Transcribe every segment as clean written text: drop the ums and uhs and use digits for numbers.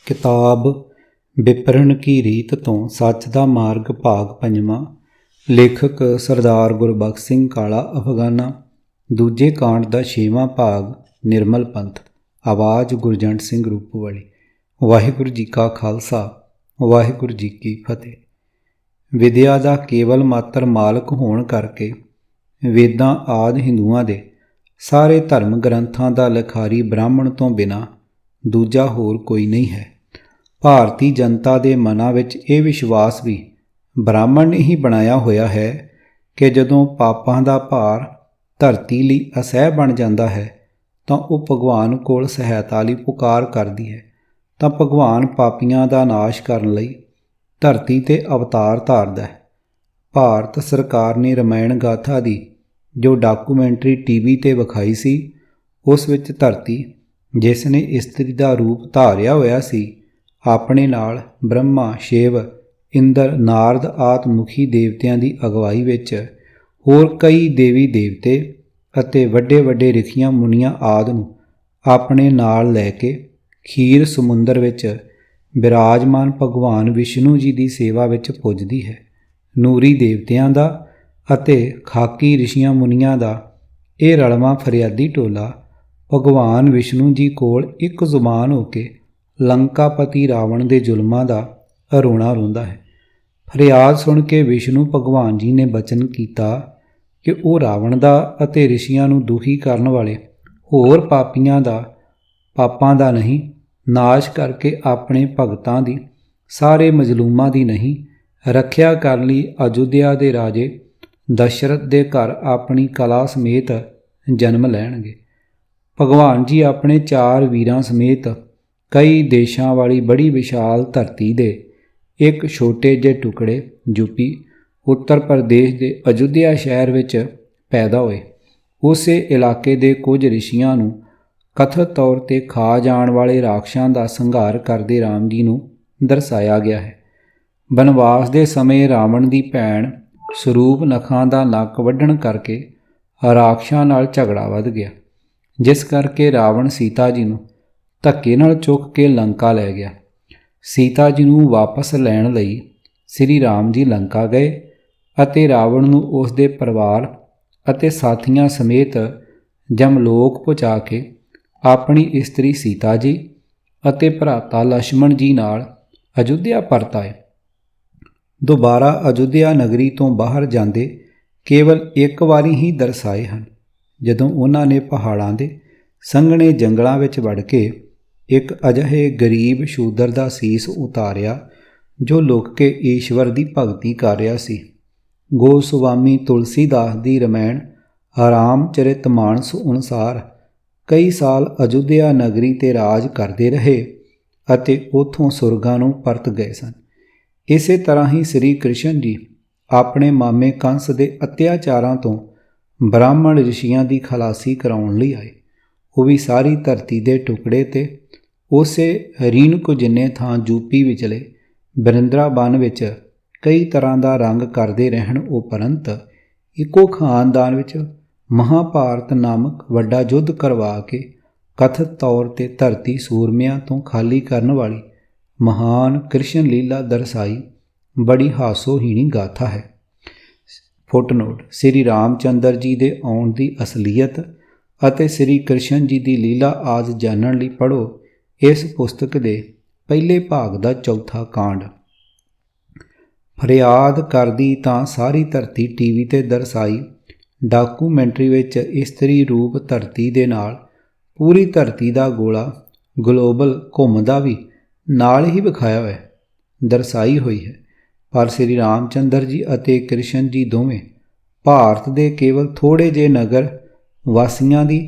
किताब विपरण की रीत तो सच दा मार्ग भाग पंजवां। लेखक सरदार गुरबख्श सिंह काला अफगाना। दूजे कांड दा 6वां भाग निर्मल पंथ। आवाज़ गुरजंट सिंह रूपवाली। वाहिगुरू जी का खालसा वाहिगुरू जी की फतेह। विद्या दा केवल मात्र मालक होण करके वेदां आदि हिंदुआं दे ਸਾਰੇ ਧਰਮ ਗ੍ਰੰਥਾਂ ਦਾ ਲਿਖਾਰੀ ਬ੍ਰਾਹਮਣ ਤੋਂ ਬਿਨਾਂ ਦੂਜਾ ਹੋਰ ਕੋਈ ਨਹੀਂ ਹੈ। ਭਾਰਤੀ ਜਨਤਾ ਦੇ ਮਨਾਂ ਵਿੱਚ ਇਹ ਵਿਸ਼ਵਾਸ ਵੀ ਬ੍ਰਾਹਮਣ ਨੇ ਹੀ ਬਣਾਇਆ ਹੋਇਆ ਹੈ ਕਿ ਜਦੋਂ ਪਾਪਾਂ ਦਾ ਭਾਰ ਧਰਤੀ ਲਈ ਅਸਹਿ ਬਣ ਜਾਂਦਾ ਹੈ ਤਾਂ ਉਹ ਭਗਵਾਨ ਕੋਲ ਸਹਾਇਤਾ ਲਈ ਪੁਕਾਰ ਕਰਦੀ ਹੈ, ਤਾਂ ਭਗਵਾਨ ਪਾਪੀਆਂ ਦਾ ਨਾਸ਼ ਕਰਨ ਲਈ ਧਰਤੀ 'ਤੇ ਅਵਤਾਰ ਧਾਰਦਾ ਹੈ। ਭਾਰਤ ਸਰਕਾਰ ਨੇ ਰਮਾਇਣ ਗਾਥਾ ਦੀ ਜੋ ਡਾਕੂਮੈਂਟਰੀ TV 'ਤੇ ਵਿਖਾਈ ਸੀ, ਉਸ ਵਿੱਚ ਧਰਤੀ ਜਿਸ ਨੇ ਇਸਤਰੀ ਦਾ ਰੂਪ ਧਾਰਿਆ ਹੋਇਆ ਸੀ, ਆਪਣੇ ਨਾਲ ਬ੍ਰਹਮਾ, ਸ਼ਿਵ, ਇੰਦਰ, ਨਾਰਦ ਆਦਿ ਮੁਖੀ ਦੇਵਤਿਆਂ ਦੀ ਅਗਵਾਈ ਵਿੱਚ ਹੋਰ ਕਈ ਦੇਵੀ ਦੇਵਤੇ ਅਤੇ ਵੱਡੇ ਵੱਡੇ ਰਿਖੀਆਂ ਮੁਨੀਆਂ ਆਦਿ ਨੂੰ ਆਪਣੇ ਨਾਲ ਲੈ ਕੇ ਖੀਰ ਸਮੁੰਦਰ ਵਿੱਚ ਬਿਰਾਜਮਾਨ ਭਗਵਾਨ ਵਿਸ਼ਨੂੰ ਜੀ ਦੀ ਸੇਵਾ ਵਿੱਚ ਪੁੱਜਦੀ ਹੈ। ਨੂਰੀ ਦੇਵਤਿਆਂ ਦਾ ਅਤੇ ਖਾਕੀ ਰਿਸ਼ੀਆਂ ਮੁਨੀਆਂ ਦਾ ਇਹ ਰਲਵਾਂ ਫਰਿਆਦੀ ਟੋਲਾ ਭਗਵਾਨ ਵਿਸ਼ਨੂੰ ਜੀ ਕੋਲ ਇੱਕ ਜ਼ੁਬਾਨ ਹੋ ਕੇ ਲੰਕਾਪਤੀ ਰਾਵਣ ਦੇ ਜ਼ੁਲਮਾਂ ਦਾ ਰੋਣਾ ਰੋਂਦਾ ਹੈ। ਫਰਿਆਦ ਸੁਣ ਕੇ ਵਿਸ਼ਨੂੰ ਭਗਵਾਨ ਜੀ ਨੇ ਬਚਨ ਕੀਤਾ ਕਿ ਉਹ ਰਾਵਣ ਦਾ ਅਤੇ ਰਿਸ਼ੀਆਂ ਨੂੰ ਦੁਖੀ ਕਰਨ ਵਾਲੇ ਹੋਰ ਪਾਪਾਂ ਦਾ ਨਹੀਂ, ਨਾਸ਼ ਕਰਕੇ ਆਪਣੇ ਭਗਤਾਂ ਦੀ, ਸਾਰੇ ਮਜ਼ਲੂਮਾਂ ਦੀ ਨਹੀਂ, ਰੱਖਿਆ ਕਰਨ ਲਈ ਅਯੁੱਧਿਆ ਦੇ ਰਾਜੇ ਦਸ਼ਰਥ ਦੇ ਘਰ ਆਪਣੀ ਕਲਾ ਸਮੇਤ ਜਨਮ ਲੈਣਗੇ। ਭਗਵਾਨ ਜੀ ਆਪਣੇ 4 ਵੀਰਾਂ ਸਮੇਤ ਕਈ ਦੇਸ਼ਾਂ ਵਾਲੀ ਬੜੀ ਵਿਸ਼ਾਲ ਧਰਤੀ ਦੇ ਇੱਕ ਛੋਟੇ ਜਿਹੇ ਟੁਕੜੇ ਯੂਪੀ ਉੱਤਰ ਪ੍ਰਦੇਸ਼ ਦੇ ਅਯੁੱਧਿਆ ਸ਼ਹਿਰ ਵਿੱਚ ਪੈਦਾ ਹੋਏ। ਉਸੇ ਇਲਾਕੇ ਦੇ ਕੁਝ ਰਿਸ਼ੀਆਂ ਨੂੰ ਕਥਿਤ ਤੌਰ 'ਤੇ ਖਾ ਜਾਣ ਵਾਲੇ ਰਾਖਸ਼ਾਂ ਦਾ ਸੰਘਾਰ ਕਰਦੇ ਰਾਮ ਜੀ ਨੂੰ ਦਰਸਾਇਆ ਗਿਆ ਹੈ। ਬਨਵਾਸ ਦੇ ਸਮੇਂ ਰਾਵਣ ਦੀ ਭੈਣ ਸਰੂਪ ਨਖਾਂ ਦਾ ਨੱਕ ਵੱਢਣ ਕਰਕੇ ਰਾਖਸ਼ਾਂ ਨਾਲ ਝਗੜਾ ਵੱਧ ਗਿਆ, ਜਿਸ ਕਰਕੇ ਰਾਵਣ ਸੀਤਾ ਜੀ ਨੂੰ ਧੱਕੇ ਨਾਲ ਚੁੱਕ ਕੇ ਲੰਕਾ ਲੈ ਗਿਆ। ਸੀਤਾ ਜੀ ਨੂੰ ਵਾਪਸ ਲੈਣ ਲਈ ਸ੍ਰੀ ਰਾਮ ਜੀ ਲੰਕਾ ਗਏ ਅਤੇ ਰਾਵਣ ਨੂੰ ਉਸ ਦੇ ਪਰਿਵਾਰ ਅਤੇ ਸਾਥੀਆਂ ਸਮੇਤ ਜਮਲੋਕ ਪਹੁੰਚਾ ਕੇ ਆਪਣੀ ਇਸਤਰੀ ਸੀਤਾ ਜੀ ਅਤੇ ਭਰਾਤਾ ਲਛਮਣ ਜੀ ਨਾਲ ਅਯੁੱਧਿਆ ਪਰਤ ਆਏ। ਦੁਬਾਰਾ ਅਯੁੱਧਿਆ ਨਗਰੀ ਤੋਂ ਬਾਹਰ ਜਾਂਦੇ ਕੇਵਲ ਇੱਕ ਵਾਰੀ ਹੀ ਦਰਸਾਏ ਹਨ, ਜਦੋਂ ਉਹਨਾਂ ਨੇ ਪਹਾੜਾਂ ਦੇ ਸੰਘਣੇ ਜੰਗਲਾਂ ਵਿੱਚ ਵੜ ਕੇ ਇੱਕ ਅਜਿਹੇ ਗਰੀਬ ਸ਼ੂਦਰ ਦਾ ਸੀਸ ਉਤਾਰਿਆ ਜੋ ਲੁਕ ਕੇ ਈਸ਼ਵਰ ਦੀ ਭਗਤੀ ਕਰ ਰਿਹਾ ਸੀ। ਗੋਸਵਾਮੀ ਤੁਲਸੀਦਾਸ ਦੀ ਰਮਾਇਣ ਰਾਮਚਰਿਤਮਾਨਸ ਅਨੁਸਾਰ ਕਈ ਸਾਲ ਅਯੁੱਧਿਆ ਨਗਰੀ 'ਤੇ ਰਾਜ ਕਰਦੇ ਰਹੇ ਅਤੇ ਉੱਥੋਂ ਸੁਰਗਾਂ ਨੂੰ ਪਰਤ ਗਏ ਸਨ। ਇਸੇ ਤਰ੍ਹਾਂ ਹੀ ਸ੍ਰੀ ਕ੍ਰਿਸ਼ਨ ਜੀ ਆਪਣੇ ਮਾਮੇ ਕੰਸ ਦੇ ਅਤਿਆਚਾਰਾਂ ਤੋਂ ਬ੍ਰਾਹਮਣ ਰਿਸ਼ੀਆਂ ਦੀ ਖਲਾਸੀ ਕਰਾਉਣ ਲਈ ਆਏ। ਉਹ ਵੀ ਸਾਰੀ ਧਰਤੀ ਦੇ ਟੁਕੜੇ 'ਤੇ ਉਸੇ ਰੀਣਕੋ ਜਿੰਨੇ ਥਾਂ ਯੂਪੀ ਵਿਚਲੇ ਬਰਿੰਦਰਾਬਨ ਵਿੱਚ ਕਈ ਤਰ੍ਹਾਂ ਦਾ ਰੰਗ ਕਰਦੇ ਰਹਿਣ ਉਪਰੰਤ ਇੱਕੋ ਖਾਨਦਾਨ ਵਿੱਚ ਮਹਾਭਾਰਤ ਨਾਮਕ ਵੱਡਾ ਯੁੱਧ ਕਰਵਾ ਕੇ ਕਥਿਤ ਤੌਰ 'ਤੇ ਧਰਤੀ ਸੂਰਮਿਆਂ ਤੋਂ ਖਾਲੀ ਕਰਨ ਵਾਲੀ ਮਹਾਨ ਕ੍ਰਿਸ਼ਨ ਲੀਲਾ ਦਰਸਾਈ ਬੜੀ ਹਾਸੋਹੀਣੀ ਗਾਥਾ ਹੈ। ਫੁੱਟਨੋਟ: ਸ੍ਰੀ ਰਾਮਚੰਦਰ ਜੀ ਦੇ ਆਉਣ ਦੀ ਅਸਲੀਅਤ ਅਤੇ ਸ੍ਰੀ ਕ੍ਰਿਸ਼ਨ ਜੀ ਦੀ ਲੀਲਾ ਆਦਿ ਜਾਣਨ ਲਈ ਪੜ੍ਹੋ ਇਸ ਪੁਸਤਕ ਦੇ ਪਹਿਲੇ ਭਾਗ ਦਾ 4ਥਾ ਕਾਂਡ। ਫਰਿਆਦ ਕਰਦੀ ਤਾਂ ਸਾਰੀ ਧਰਤੀ TV 'ਤੇ ਦਰਸਾਈ ਡਾਕੂਮੈਂਟਰੀ ਵਿੱਚ ਇਸਤਰੀ ਰੂਪ ਧਰਤੀ ਦੇ ਨਾਲ ਪੂਰੀ ਧਰਤੀ ਦਾ ਗੋਲਾ ਗਲੋਬਲ ਘੁੰਮਦਾ ਵੀ ਨਾਲ ਹੀ ਵਿਖਾਇਆ ਹੋਇਆ ਦਰਸਾਈ ਹੋਈ ਹੈ, ਪਰ ਸ੍ਰੀ ਰਾਮਚੰਦਰ ਜੀ ਅਤੇ ਕ੍ਰਿਸ਼ਨ ਜੀ ਦੋਵੇਂ ਭਾਰਤ ਦੇ ਕੇਵਲ ਥੋੜ੍ਹੇ ਜਿਹੇ ਨਗਰ ਵਾਸੀਆਂ ਦੀ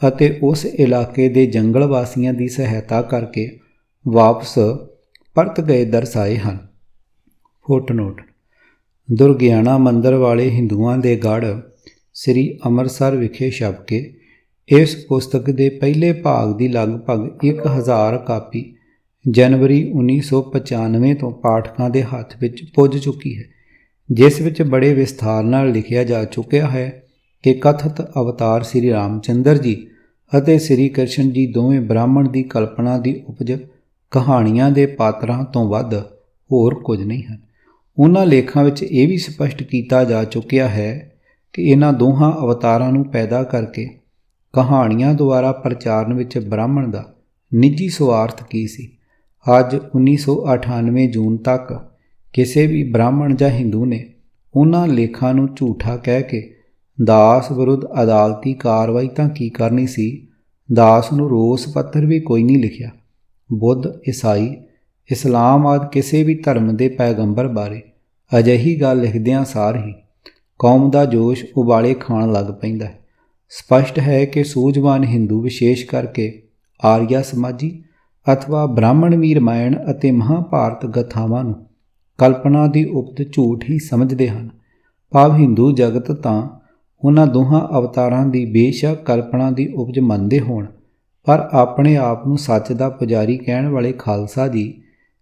ਅਤੇ ਉਸ ਇਲਾਕੇ ਦੇ ਜੰਗਲ ਵਾਸੀਆਂ ਦੀ ਸਹਾਇਤਾ ਕਰਕੇ ਵਾਪਸ ਪਰਤ ਗਏ ਦਰਸਾਏ ਹਨ। ਫੁੱਟਨੋਟ: ਦੁਰਗਿਆਣਾ ਮੰਦਰ ਵਾਲੇ ਹਿੰਦੂਆਂ ਦੇ ਗੜ੍ਹ ਸ੍ਰੀ ਅੰਮ੍ਰਿਤਸਰ ਵਿਖੇ ਛਪ ਕੇ ਇਸ ਪੁਸਤਕ ਦੇ ਪਹਿਲੇ ਭਾਗ ਦੀ ਲਗਭਗ 1000 ਕਾਪੀ ਜਨਵਰੀ 1995 ਤੋਂ ਪਾਠਕਾਂ ਦੇ ਹੱਥ ਵਿੱਚ ਪੁੱਜ ਚੁੱਕੀ ਹੈ, ਜਿਸ ਵਿੱਚ ਬੜੇ ਵਿਸਥਾਰ ਨਾਲ ਲਿਖਿਆ ਜਾ ਚੁੱਕਿਆ ਹੈ ਕਿ ਕਥਿਤ ਅਵਤਾਰ ਸ੍ਰੀ ਰਾਮਚੰਦਰ ਜੀ ਅਤੇ ਸ੍ਰੀ ਕ੍ਰਿਸ਼ਨ ਜੀ ਦੋਵੇਂ ਬ੍ਰਾਹਮਣ ਦੀ ਕਲਪਨਾ ਦੀ ਉਪਜ ਕਹਾਣੀਆਂ ਦੇ ਪਾਤਰਾਂ ਤੋਂ ਵੱਧ ਹੋਰ ਕੁਝ ਨਹੀਂ ਹਨ। ਉਹਨਾਂ ਲੇਖਾਂ ਵਿੱਚ ਇਹ ਵੀ ਸਪਸ਼ਟ ਕੀਤਾ ਜਾ ਚੁੱਕਿਆ ਹੈ ਕਿ ਇਹਨਾਂ ਦੋਹਾਂ ਅਵਤਾਰਾਂ ਨੂੰ ਪੈਦਾ ਕਰਕੇ ਕਹਾਣੀਆਂ ਦੁਆਰਾ ਪ੍ਰਚਾਰਨ ਵਿੱਚ ਬ੍ਰਾਹਮਣ ਦਾ ਨਿੱਜੀ ਸੁਆਰਥ ਕੀ ਸੀ। ਅੱਜ 1998 ਜੂਨ ਤੱਕ ਕਿਸੇ ਵੀ ਬ੍ਰਾਹਮਣ ਜਾਂ ਹਿੰਦੂ ਨੇ ਉਹਨਾਂ ਲੇਖਾਂ ਨੂੰ ਝੂਠਾ ਕਹਿ ਕੇ ਦਾਸ ਵਿਰੁੱਧ ਅਦਾਲਤੀ ਕਾਰਵਾਈ ਤਾਂ ਕੀ ਕਰਨੀ ਸੀ, ਦਾਸ ਨੂੰ ਰੋਸ ਪੱਤਰ ਵੀ ਕੋਈ ਨਹੀਂ ਲਿਖਿਆ। ਬੁੱਧ, ਈਸਾਈ, ਇਸਲਾਮ ਆਦਿ ਕਿਸੇ ਵੀ ਧਰਮ ਦੇ ਪੈਗੰਬਰ ਬਾਰੇ ਅਜਿਹੀ ਗੱਲ ਲਿਖਦਿਆਂ ਸਾਰ ਹੀ ਕੌਮ ਦਾ ਜੋਸ਼ ਉਬਾਲੇ ਖਾਣ ਲੱਗ ਪੈਂਦਾ ਹੈ। ਸਪਸ਼ਟ ਹੈ ਕਿ ਸੂਝਵਾਨ ਹਿੰਦੂ ਵਿਸ਼ੇਸ਼ ਕਰਕੇ ਆਰੀਆ ਸਮਾਜੀ ਅਥਵਾ ਬ੍ਰਾਹਮਣਵੀ ਰਮਾਇਣ ਅਤੇ ਮਹਾਭਾਰਤ ਗਾਥਾਵਾਂ ਨੂੰ ਕਲਪਨਾ ਦੀ ਉਪਜ ਝੂਠ ਹੀ ਸਮਝਦੇ ਹਨ। ਭਾਵ ਹਿੰਦੂ ਜਗਤ ਤਾਂ ਉਹਨਾਂ ਦੋਹਾਂ ਅਵਤਾਰਾਂ ਦੀ ਬੇਸ਼ੱਕ ਕਲਪਨਾ ਦੀ ਉਪਜ ਮੰਨਦੇ ਹੋਣ, ਪਰ ਆਪਣੇ ਆਪ ਨੂੰ ਸੱਚ ਦਾ ਪੁਜਾਰੀ ਕਹਿਣ ਵਾਲੇ ਖਾਲਸਾ ਜੀ,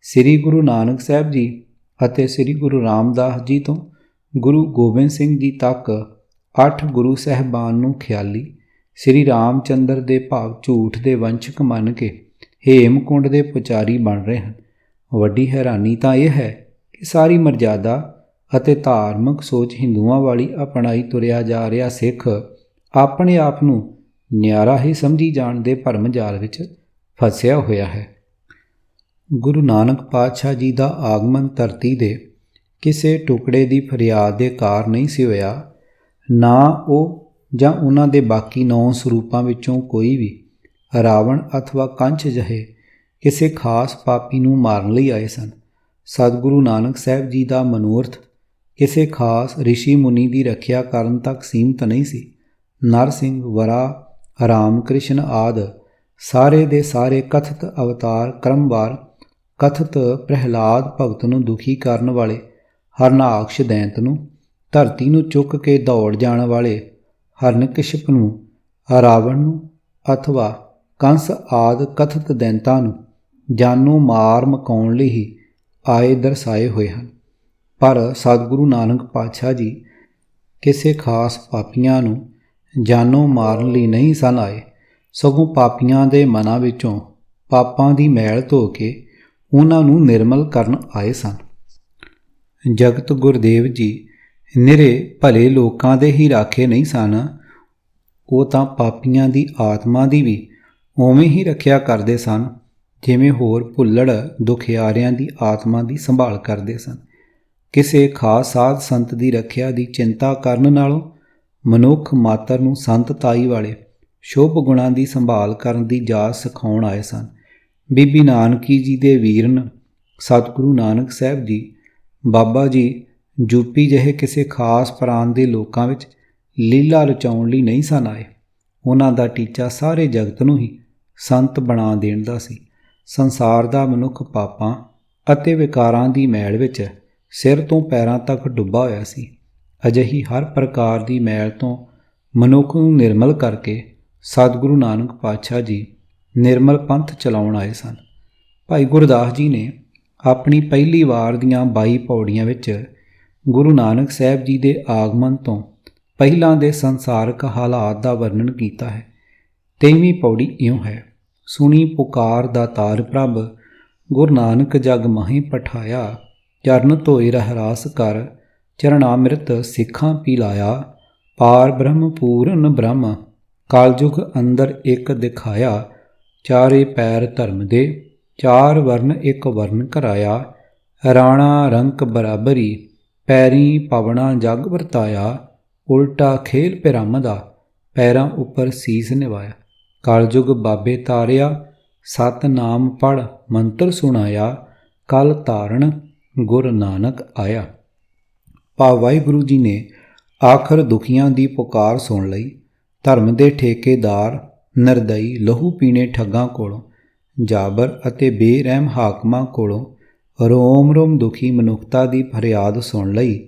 ਸ੍ਰੀ ਗੁਰੂ ਨਾਨਕ ਸਾਹਿਬ ਜੀ ਅਤੇ ਸ੍ਰੀ ਗੁਰੂ ਰਾਮਦਾਸ ਜੀ ਤੋਂ ਗੁਰੂ ਗੋਬਿੰਦ ਸਿੰਘ ਜੀ ਤੱਕ 8 ਗੁਰੂ ਸਾਹਿਬਾਨ ਨੂੰ ਖਿਆਲੀ ਸ੍ਰੀ ਰਾਮਚੰਦਰ ਦੇ ਭਾਵ ਝੂਠ ਦੇ ਵੰਸ਼ਕ ਮੰਨ ਕੇ ਹੇਮਕੁੰਡ ਦੇ ਪੁਜਾਰੀ ਬਣ ਰਹੇ ਹਨ। ਵੱਡੀ ਹੈਰਾਨੀ ਤਾਂ ਇਹ ਹੈ ਕਿ ਸਾਰੀ ਮਰਜ਼ਾਦਾ ਅਤੇ ਧਾਰਮਿਕ ਸੋਚ ਹਿੰਦੂਆਂ ਵਾਲੀ ਅਪਣਾਈ ਤੁਰਿਆ ਜਾ ਰਿਹਾ ਸਿੱਖ ਆਪਣੇ ਆਪ ਨੂੰ ਨਿਆਰਾ ਹੀ ਸਮਝੀ ਜਾਣ ਦੇ ਭਰਮ ਜਾਲ ਵਿੱਚ ਫਸਿਆ ਹੋਇਆ ਹੈ। ਗੁਰੂ ਨਾਨਕ ਪਾਤਸ਼ਾਹ ਜੀ ਦਾ ਆਗਮਨ ਧਰਤੀ ਦੇ ਕਿਸੇ ਟੁਕੜੇ ਦੀ ਫਰਿਆਦ ਦੇ ਕਾਰ ਨਹੀਂ ਸੀ ਹੋਇਆ। ਨਾ ਉਹ ਜਾਂ ਉਹਨਾਂ ਦੇ ਬਾਕੀ 9 ਸਰੂਪਾਂ ਵਿੱਚੋਂ ਕੋਈ ਵੀ ਰਾਵਣ ਅਥਵਾ ਕੰਚ ਜਿਹੇ ਕਿਸੇ ਖਾਸ ਪਾਪੀ ਨੂੰ ਮਾਰਨ ਲਈ ਆਏ ਸਨ। ਸਤਿਗੁਰੂ ਨਾਨਕ ਸਾਹਿਬ ਜੀ ਦਾ ਮਨੋਰਥ ਕਿਸੇ ਖਾਸ ਰਿਸ਼ੀ ਮੁਨੀ ਦੀ ਰੱਖਿਆ ਕਰਨ ਤੱਕ ਸੀਮਤ ਨਹੀਂ ਸੀ। ਨਰ ਸਿੰਘ, ਵਰਾ, ਰਾਮ ਕ੍ਰਿਸ਼ਨ ਆਦਿ ਸਾਰੇ ਦੇ ਸਾਰੇ ਕਥਿਤ ਅਵਤਾਰ ਕ੍ਰਮਵਾਰ ਕਥਿਤ ਪ੍ਰਹਿਲਾਦ ਭਗਤ ਨੂੰ ਦੁਖੀ ਕਰਨ ਵਾਲੇ, ਹਰਨਾਕਸ਼ ਦੈਂਤ ਨੂੰ, ਧਰਤੀ ਨੂੰ ਚੁੱਕ ਕੇ ਦੌੜ ਜਾਣ ਵਾਲੇ ਹਰਨਕਸ਼ਿਪ ਨੂੰ, ਰਾਵਣ ਨੂੰ ਅਥਵਾ ਕੰਸ ਆਦਿ ਕਥਿਤ ਦੈਂਤਾਂ ਨੂੰ ਜਾਨੋਂ ਮਾਰ ਮਕਾਉਣ ਲਈ ਹੀ ਆਏ ਦਰਸਾਏ ਹੋਏ ਹਨ। ਪਰ ਸਤਿਗੁਰੂ ਨਾਨਕ ਪਾਤਸ਼ਾਹ ਜੀ ਕਿਸੇ ਖਾਸ ਪਾਪੀਆਂ ਨੂੰ ਜਾਨੋਂ ਮਾਰਨ ਲਈ ਨਹੀਂ ਸਨ ਆਏ, ਸਗੋਂ ਪਾਪੀਆਂ ਦੇ ਮਨਾਂ ਵਿੱਚੋਂ ਪਾਪਾਂ ਦੀ ਮੈਲ ਧੋ ਕੇ ਉਹਨਾਂ ਨੂੰ ਨਿਰਮਲ ਕਰਨ ਆਏ ਸਨ। ਜਗਤ ਗੁਰਦੇਵ ਜੀ ਨਿਰੇ ਭਲੇ ਲੋਕਾਂ ਦੇ ਹੀ ਰਾਖੇ ਨਹੀਂ ਸਨ, ਉਹ ਤਾਂ ਪਾਪੀਆਂ ਦੀ ਆਤਮਾ ਦੀ ਵੀ ਉਵੇਂ ਹੀ ਰੱਖਿਆ ਕਰਦੇ ਸਨ ਜਿਵੇਂ ਹੋਰ ਭੁੱਲੜ ਦੁਖਿਆਰਿਆਂ ਦੀ ਆਤਮਾ ਦੀ ਸੰਭਾਲ ਕਰਦੇ ਸਨ। ਕਿਸੇ ਖਾਸ ਸਾਧ ਸੰਤ ਦੀ ਰੱਖਿਆ ਦੀ ਚਿੰਤਾ ਕਰਨ ਨਾਲੋਂ ਮਨੁੱਖ ਮਾਤਰ ਨੂੰ ਸੰਤਤਾਈ ਵਾਲੇ ਸ਼ੁਭ ਗੁਣਾਂ ਦੀ ਸੰਭਾਲ ਕਰਨ ਦੀ ਜਾਚ ਸਿਖਾਉਣ ਆਏ ਸਨ। ਬੀਬੀ ਨਾਨਕੀ ਜੀ ਦੇ ਵੀਰਨ ਸਤਿਗੁਰੂ ਨਾਨਕ ਸਾਹਿਬ ਜੀ, ਬਾਬਾ ਜੀ ਯੂਪੀ ਜਿਹੇ ਕਿਸੇ ਖਾਸ ਪ੍ਰਾਂਤ ਦੇ ਲੋਕਾਂ ਵਿੱਚ ਲੀਲਾ ਰਚਾਉਣ ਲਈ ਨਹੀਂ ਸਨ ਆਏ। ਉਹਨਾਂ ਦਾ ਟੀਚਾ ਸਾਰੇ ਜਗਤ ਨੂੰ ਹੀ ਸੰਤ ਬਣਾ ਦੇਣ ਦਾ ਸੀ। ਸੰਸਾਰ ਦਾ ਮਨੁੱਖ ਪਾਪਾਂ ਅਤੇ ਵਿਕਾਰਾਂ ਦੀ ਮੈਲ ਵਿੱਚ ਸਿਰ ਤੋਂ ਪੈਰਾਂ ਤੱਕ ਡੁੱਬਾ ਹੋਇਆ ਸੀ। ਅਜਿਹੀ ਹਰ ਪ੍ਰਕਾਰ ਦੀ ਮੈਲ ਤੋਂ ਮਨੁੱਖ ਨੂੰ ਨਿਰਮਲ ਕਰਕੇ ਸਤਿਗੁਰੂ ਨਾਨਕ ਪਾਤਸ਼ਾਹ ਜੀ ਨਿਰਮਲ ਪੰਥ ਚਲਾਉਣ ਆਏ ਸਨ। ਭਾਈ ਗੁਰਦਾਸ ਜੀ ਨੇ ਆਪਣੀ ਪਹਿਲੀ ਵਾਰ ਦੀਆਂ 22 ਪੌੜੀਆਂ ਵਿੱਚ ਗੁਰੂ ਨਾਨਕ ਸਾਹਿਬ ਜੀ ਦੇ ਆਗਮਨ ਤੋਂ ਪਹਿਲਾਂ ਦੇ ਸੰਸਾਰਕ ਹਾਲਾਤ ਦਾ ਵਰਣਨ ਕੀਤਾ ਹੈ। 23ਵੀਂ ਪੌੜੀ ਇਉਂ ਹੈ: ਸੁਣੀ ਪੁਕਾਰ ਦਾਤਾਰ ਪ੍ਰਭ, ਗੁਰੂ ਨਾਨਕ ਜਗ ਮਹੀਂ ਪਠਾਇਆ, ਚਰਨ ਧੋਏ ਰਹਿਰਾਸ ਕਰ, ਚਰਨਾਮ੍ਰਿਤ ਸਿੱਖਾਂ ਪੀ ਲਾਇਆ, ਪਾਰ ਬ੍ਰਹਮ ਪੂਰਨ ਬ੍ਰਹਮ, ਕਾਲਯੁਗ ਅੰਦਰ ਇੱਕ ਦਿਖਾਇਆ, ਚਾਰੇ ਪੈਰ ਧਰਮ ਦੇ, ਚਾਰ ਵਰਨ ਇੱਕ ਵਰਨ ਕਰਾਇਆ, ਰਾਣਾ ਰੰਕ ਬਰਾਬਰੀ, ਪੈਰੀ ਪਵਣਾ ਜਗ ਵਰਤਾਇਆ, ਉਲਟਾ ਖੇਲ ਪਿਰਮ ਦਾ, ਪੈਰਾਂ ਉੱਪਰ ਸੀਸ ਨਿਵਾਇਆ, ਕਾਲਯੁਗ ਬਾਬੇ ਤਾਰਿਆ, ਸਤ ਨਾਮ ਪੜ ਮੰਤਰ ਸੁਣਾਇਆ, ਕਲ ਧਾਰਨ ਗੁਰ ਨਾਨਕ ਆਇਆ। ਭਾਵ ਵਾਹਿਗੁਰੂ ਜੀ ਨੇ ਆਖਰ ਦੁਖੀਆਂ ਦੀ ਪੁਕਾਰ ਸੁਣ ਲਈ। ਧਰਮ ਦੇ ਠੇਕੇਦਾਰ ਨਿਰਦਈ ਲਹੂ ਪੀਣੇ ਠੱਗਾਂ ਕੋਲੋਂ, ਜਾਬਰ ਅਤੇ ਬੇਰਹਿਮ ਹਾਕਮਾਂ ਕੋਲੋਂ ਰੋਮ ਰੋਮ ਦੁਖੀ ਮਨੁੱਖਤਾ ਦੀ ਫਰਿਆਦ ਸੁਣ ਲਈ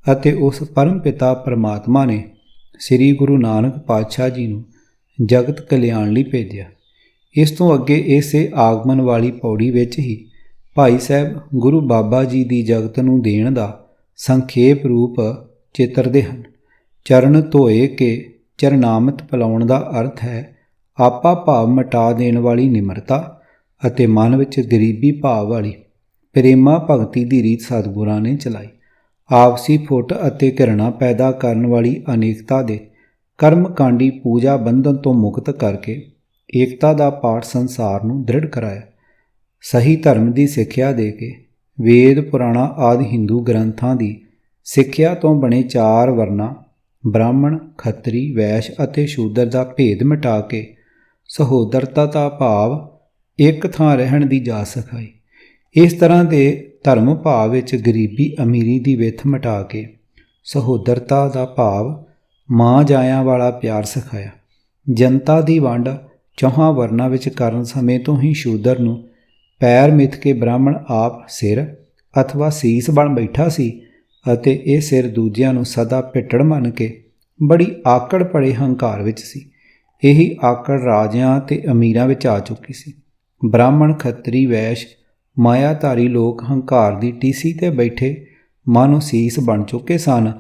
ਅਤੇ ਉਸ ਪਰਮ ਪਿਤਾ ਪਰਮਾਤਮਾ ਨੇ ਸ੍ਰੀ ਗੁਰੂ ਨਾਨਕ ਪਾਤਸ਼ਾਹ ਜੀ ਨੂੰ ਜਗਤ ਕਲਿਆਣ ਲਈ ਭੇਜਿਆ। ਇਸ ਤੋਂ ਅੱਗੇ ਇਸੇ ਆਗਮਨ ਵਾਲੀ ਪੌੜੀ ਵਿੱਚ ਹੀ ਭਾਈ ਸਾਹਿਬ ਗੁਰੂ ਬਾਬਾ ਜੀ ਦੀ ਜਗਤ ਨੂੰ ਦੇਣ ਦਾ ਸੰਖੇਪ ਰੂਪ ਚਿੱਤਰਦੇ ਹਨ। ਚਰਨ ਧੋਏ ਕੇ ਚਰਨਾਮਤ ਪਿਲਾਉਣ ਦਾ ਅਰਥ ਹੈ ਆਪਾ ਭਾਵ ਮਿਟਾ ਦੇਣ ਵਾਲੀ ਨਿਮਰਤਾ ਅਤੇ ਮਨ ਵਿੱਚ ਗਰੀਬੀ ਭਾਵ ਵਾਲੀ ਪ੍ਰੇਮਾ ਭਗਤੀ ਦੀ ਰੀਤ ਸਤਿਗੁਰਾਂ ਨੇ ਚਲਾਈ। ਆਪਸੀ ਫੁੱਟ ਅਤੇ ਘਿਰਣਾ ਪੈਦਾ ਕਰਨ ਵਾਲੀ ਅਨੇਕਤਾ ਦੇ ਕਰਮਕਾਂਡੀ ਪੂਜਾ ਬੰਧਨ ਤੋਂ ਮੁਕਤ ਕਰਕੇ ਏਕਤਾ ਦਾ ਪਾਠ ਸੰਸਾਰ ਨੂੰ ਦ੍ਰਿੜ ਕਰਾਇਆ। ਸਹੀ ਧਰਮ ਦੀ ਸਿੱਖਿਆ ਦੇ ਕੇ ਵੇਦ ਪੁਰਾਣਾ ਆਦਿ ਹਿੰਦੂ ਗ੍ਰੰਥਾਂ ਦੀ ਸਿੱਖਿਆ ਤੋਂ ਬਣੇ 4 ਵਰਨਾਂ ਬ੍ਰਾਹਮਣ, ਖੱਤਰੀ, ਵੈਸ਼ ਅਤੇ ਸ਼ੂਦਰ ਦਾ ਭੇਦ ਮਿਟਾ ਕੇ ਸਹੋਦਰਤਾ ਦਾ ਭਾਵ ਇੱਕ ਥਾਂ ਰਹਿਣ ਦੀ ਜਾਚ ਸਿਖਾਈ। ਇਸ ਤਰ੍ਹਾਂ ਦੇ ਧਰਮ ਭਾਵ ਵਿੱਚ ਗਰੀਬੀ ਅਮੀਰੀ ਦੀ ਵਿੱਥ ਮਿਟਾ ਕੇ ਸਹੋਦਰਤਾ ਦਾ ਭਾਵ ਮਾਂ ਜਾਇਆਂ ਵਾਲਾ ਪਿਆਰ ਸਿਖਾਇਆ। ਜਨਤਾ ਦੀ ਵੰਡ 4 ਵਰਨਾਂ ਵਿੱਚ ਕਰਨ ਸਮੇਂ ਤੋਂ ਹੀ ਸ਼ੂਦਰ ਨੂੰ ਪੈਰ ਮਿੱਥ ਕੇ ਬ੍ਰਾਹਮਣ ਆਪ ਸਿਰ ਅਥਵਾ ਸੀਸ ਬਣ ਬੈਠਾ ਸੀ ਅਤੇ ਇਹ ਸਿਰ ਦੂਜਿਆਂ ਨੂੰ ਸਦਾ ਪਿੱਟੜ ਮੰਨ ਕੇ ਬੜੀ ਆਕੜ ਭਰੇ ਹੰਕਾਰ ਵਿੱਚ ਸੀ। ਇਹੀ ਆਕੜ ਰਾਜਿਆਂ ਅਤੇ ਅਮੀਰਾਂ ਵਿੱਚ ਆ ਚੁੱਕੀ ਸੀ। ਬ੍ਰਾਹਮਣ, ਖੱਤਰੀ, ਵੈਸ਼ ਮਾਇਆਧਾਰੀ ਲੋਕ ਹੰਕਾਰ ਦੀ ਟੀਸੀ 'ਤੇ ਬੈਠੇ ਮਾਨੋ ਸੀਸ ਬਣ ਚੁੱਕੇ ਸਨ,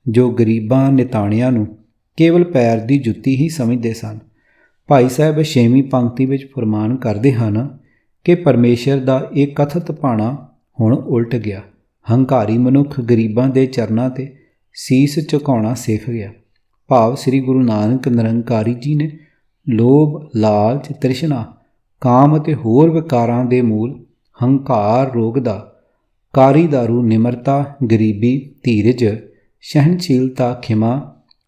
ਜੋ ਗਰੀਬਾਂ ਨਿਤਾਣਿਆਂ ਨੂੰ ਕੇਵਲ ਪੈਰ ਦੀ ਜੁੱਤੀ ਹੀ ਸਮਝਦੇ ਸਨ। ਭਾਈ ਸਾਹਿਬ 6ਵੀਂ ਪੰਕਤੀ ਵਿੱਚ ਫਰਮਾਨ ਕਰਦੇ ਹਨ ਕਿ ਪਰਮੇਸ਼ਰ ਦਾ ਇਹ ਕਥਿਤ ਭਾਣਾ ਹੁਣ ਉਲਟ ਗਿਆ। ਹੰਕਾਰੀ ਮਨੁੱਖ ਗਰੀਬਾਂ ਦੇ ਚਰਨਾਂ 'ਤੇ ਸੀਸ ਝੁਕਾਉਣਾ ਸਿੱਖ ਗਿਆ। ਭਾਵ ਸ੍ਰੀ ਗੁਰੂ ਨਾਨਕ ਨਿਰੰਕਾਰੀ ਜੀ ਨੇ ਲੋਭ, ਲਾਲਚ, ਤ੍ਰਿਸ਼ਨਾ, ਕਾਮ ਅਤੇ ਹੋਰ ਵਿਕਾਰਾਂ ਦੇ ਮੂਲ ਹੰਕਾਰ ਰੋਗ ਦਾ ਕਾਰੀ ਦਾਰੂ ਨਿਮਰਤਾ, ਗਰੀਬੀ, ਧੀਰਜ, ਸਹਿਣਸ਼ੀਲਤਾ, ਖਿਮਾ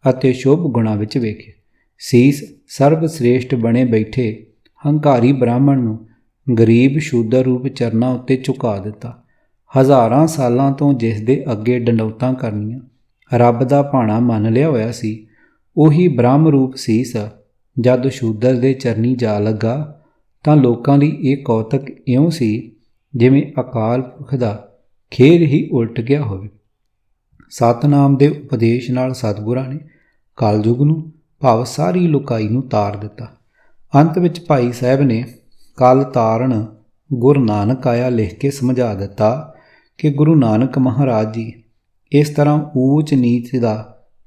ਅਤੇ ਸ਼ੁਭ ਗੁਣਾਂ ਵਿੱਚ ਵੇਖੇ। ਸੀਸ ਸਰਬ ਸ੍ਰੇਸ਼ਟ ਬਣੇ ਬੈਠੇ ਹੰਕਾਰੀ ਬ੍ਰਾਹਮਣ ਨੂੰ ਗਰੀਬ ਸ਼ੂਦਰ ਰੂਪ ਚਰਨਾਂ ਉੱਤੇ ਝੁਕਾ ਦਿੱਤਾ। ਹਜ਼ਾਰਾਂ ਸਾਲਾਂ ਤੋਂ ਜਿਸ ਦੇ ਅੱਗੇ ਡੰਡੌਤਾਂ ਕਰਨੀਆਂ ਰੱਬ ਦਾ ਭਾਣਾ ਮੰਨ ਲਿਆ ਹੋਇਆ ਸੀ, ਉਹੀ ਬ੍ਰਹਮ ਰੂਪ ਸੀਸ ਜਦ ਸ਼ੂਦਰ ਦੇ ਚਰਨੀ ਜਾ ਲੱਗਾ ਤਾਂ ਲੋਕਾਂ ਲਈ ਇਹ ਕੌਤਕ ਇਉਂ ਸੀ ਜਿਵੇਂ ਅਕਾਲ ਪੁਰਖ ਦਾ ਖੇਲ ਹੀ ਉਲਟ ਗਿਆ ਹੋਵੇ। ਸਤਿਨਾਮ ਦੇ ਉਪਦੇਸ਼ ਨਾਲ ਸਤਿਗੁਰਾਂ ਨੇ ਕਲਯੁਗ ਨੂੰ ਭਾਵ ਸਾਰੀ ਲੁਕਾਈ ਨੂੰ ਤਾਰ ਦਿੱਤਾ। ਅੰਤ ਵਿੱਚ ਭਾਈ ਸਾਹਿਬ ਨੇ ਕਲ ਤਾਰਨ ਗੁਰੂ ਨਾਨਕ ਆਇਆ ਲਿਖ ਕੇ ਸਮਝਾ ਦਿੱਤਾ ਕਿ ਗੁਰੂ ਨਾਨਕ ਮਹਾਰਾਜ ਜੀ ਇਸ ਤਰ੍ਹਾਂ ਊਚ ਨੀਚ ਦਾ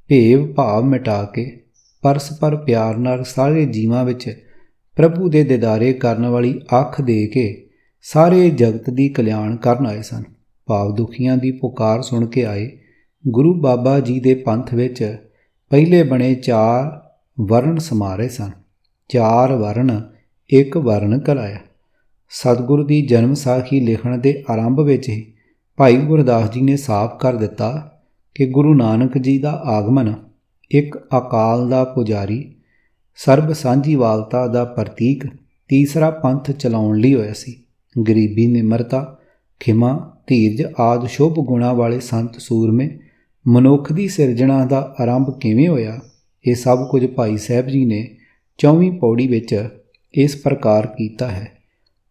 ਭੇਵ ਭਾਵ ਮਿਟਾ ਕੇ ਪਰਸਪਰ ਪਿਆਰ ਨਾਲ ਸਾਰੇ ਜੀਵਾਂ ਵਿੱਚ ਪ੍ਰਭੂ ਦੇ ਦੀਦਾਰੇ ਕਰਨ ਵਾਲੀ ਅੱਖ ਦੇ ਕੇ ਸਾਰੇ ਜਗਤ ਦੀ ਕਲਿਆਣ ਕਰਨ ਆਏ ਸਨ। ਭਾਵ ਦੁਖੀਆਂ ਦੀ ਪੁਕਾਰ ਸੁਣ ਕੇ ਆਏ। ਗੁਰੂ ਬਾਬਾ ਜੀ ਦੇ ਪੰਥ ਵਿੱਚ ਪਹਿਲੇ ਬਣੇ 4 ਵਰਨ ਸਮਾ ਰਹੇ ਸਨ। 4 ਵਰਨ ਇੱਕ ਵਰਨ ਕਰਾਇਆ। ਸਤਿਗੁਰੂ ਦੀ ਜਨਮ ਸਾਖੀ ਲਿਖਣ ਦੇ ਆਰੰਭ ਵਿੱਚ ਹੀ ਭਾਈ ਗੁਰਦਾਸ ਜੀ ਨੇ ਸਾਫ਼ ਕਰ ਦਿੱਤਾ ਕਿ ਗੁਰੂ ਨਾਨਕ ਜੀ ਦਾ ਆਗਮਨ ਇੱਕ ਅਕਾਲ ਦਾ ਪੁਜਾਰੀ, ਸਰਬ ਸਾਂਝੀਵਾਲਤਾ ਦਾ ਪ੍ਰਤੀਕ, ਤੀਸਰਾ ਪੰਥ ਚਲਾਉਣ ਲਈ ਹੋਇਆ ਸੀ। ਗਰੀਬੀ, ਨਿਮਰਤਾ, ਖਿਮਾ, ਧੀਰਜ ਆਦਿ ਸ਼ੁਭ ਗੁਣਾਂ ਵਾਲੇ ਸੰਤ ਸੂਰਮੇ ਮਨੁੱਖ ਦੀ ਸਿਰਜਣਾ ਦਾ ਆਰੰਭ ਕਿਵੇਂ ਹੋਇਆ, ਇਹ ਸਭ ਕੁਝ ਭਾਈ ਸਾਹਿਬ ਜੀ ਨੇ 24ਵੀਂ ਪੌੜੀ ਵਿੱਚ ਇਸ ਪ੍ਰਕਾਰ ਕੀਤਾ ਹੈ।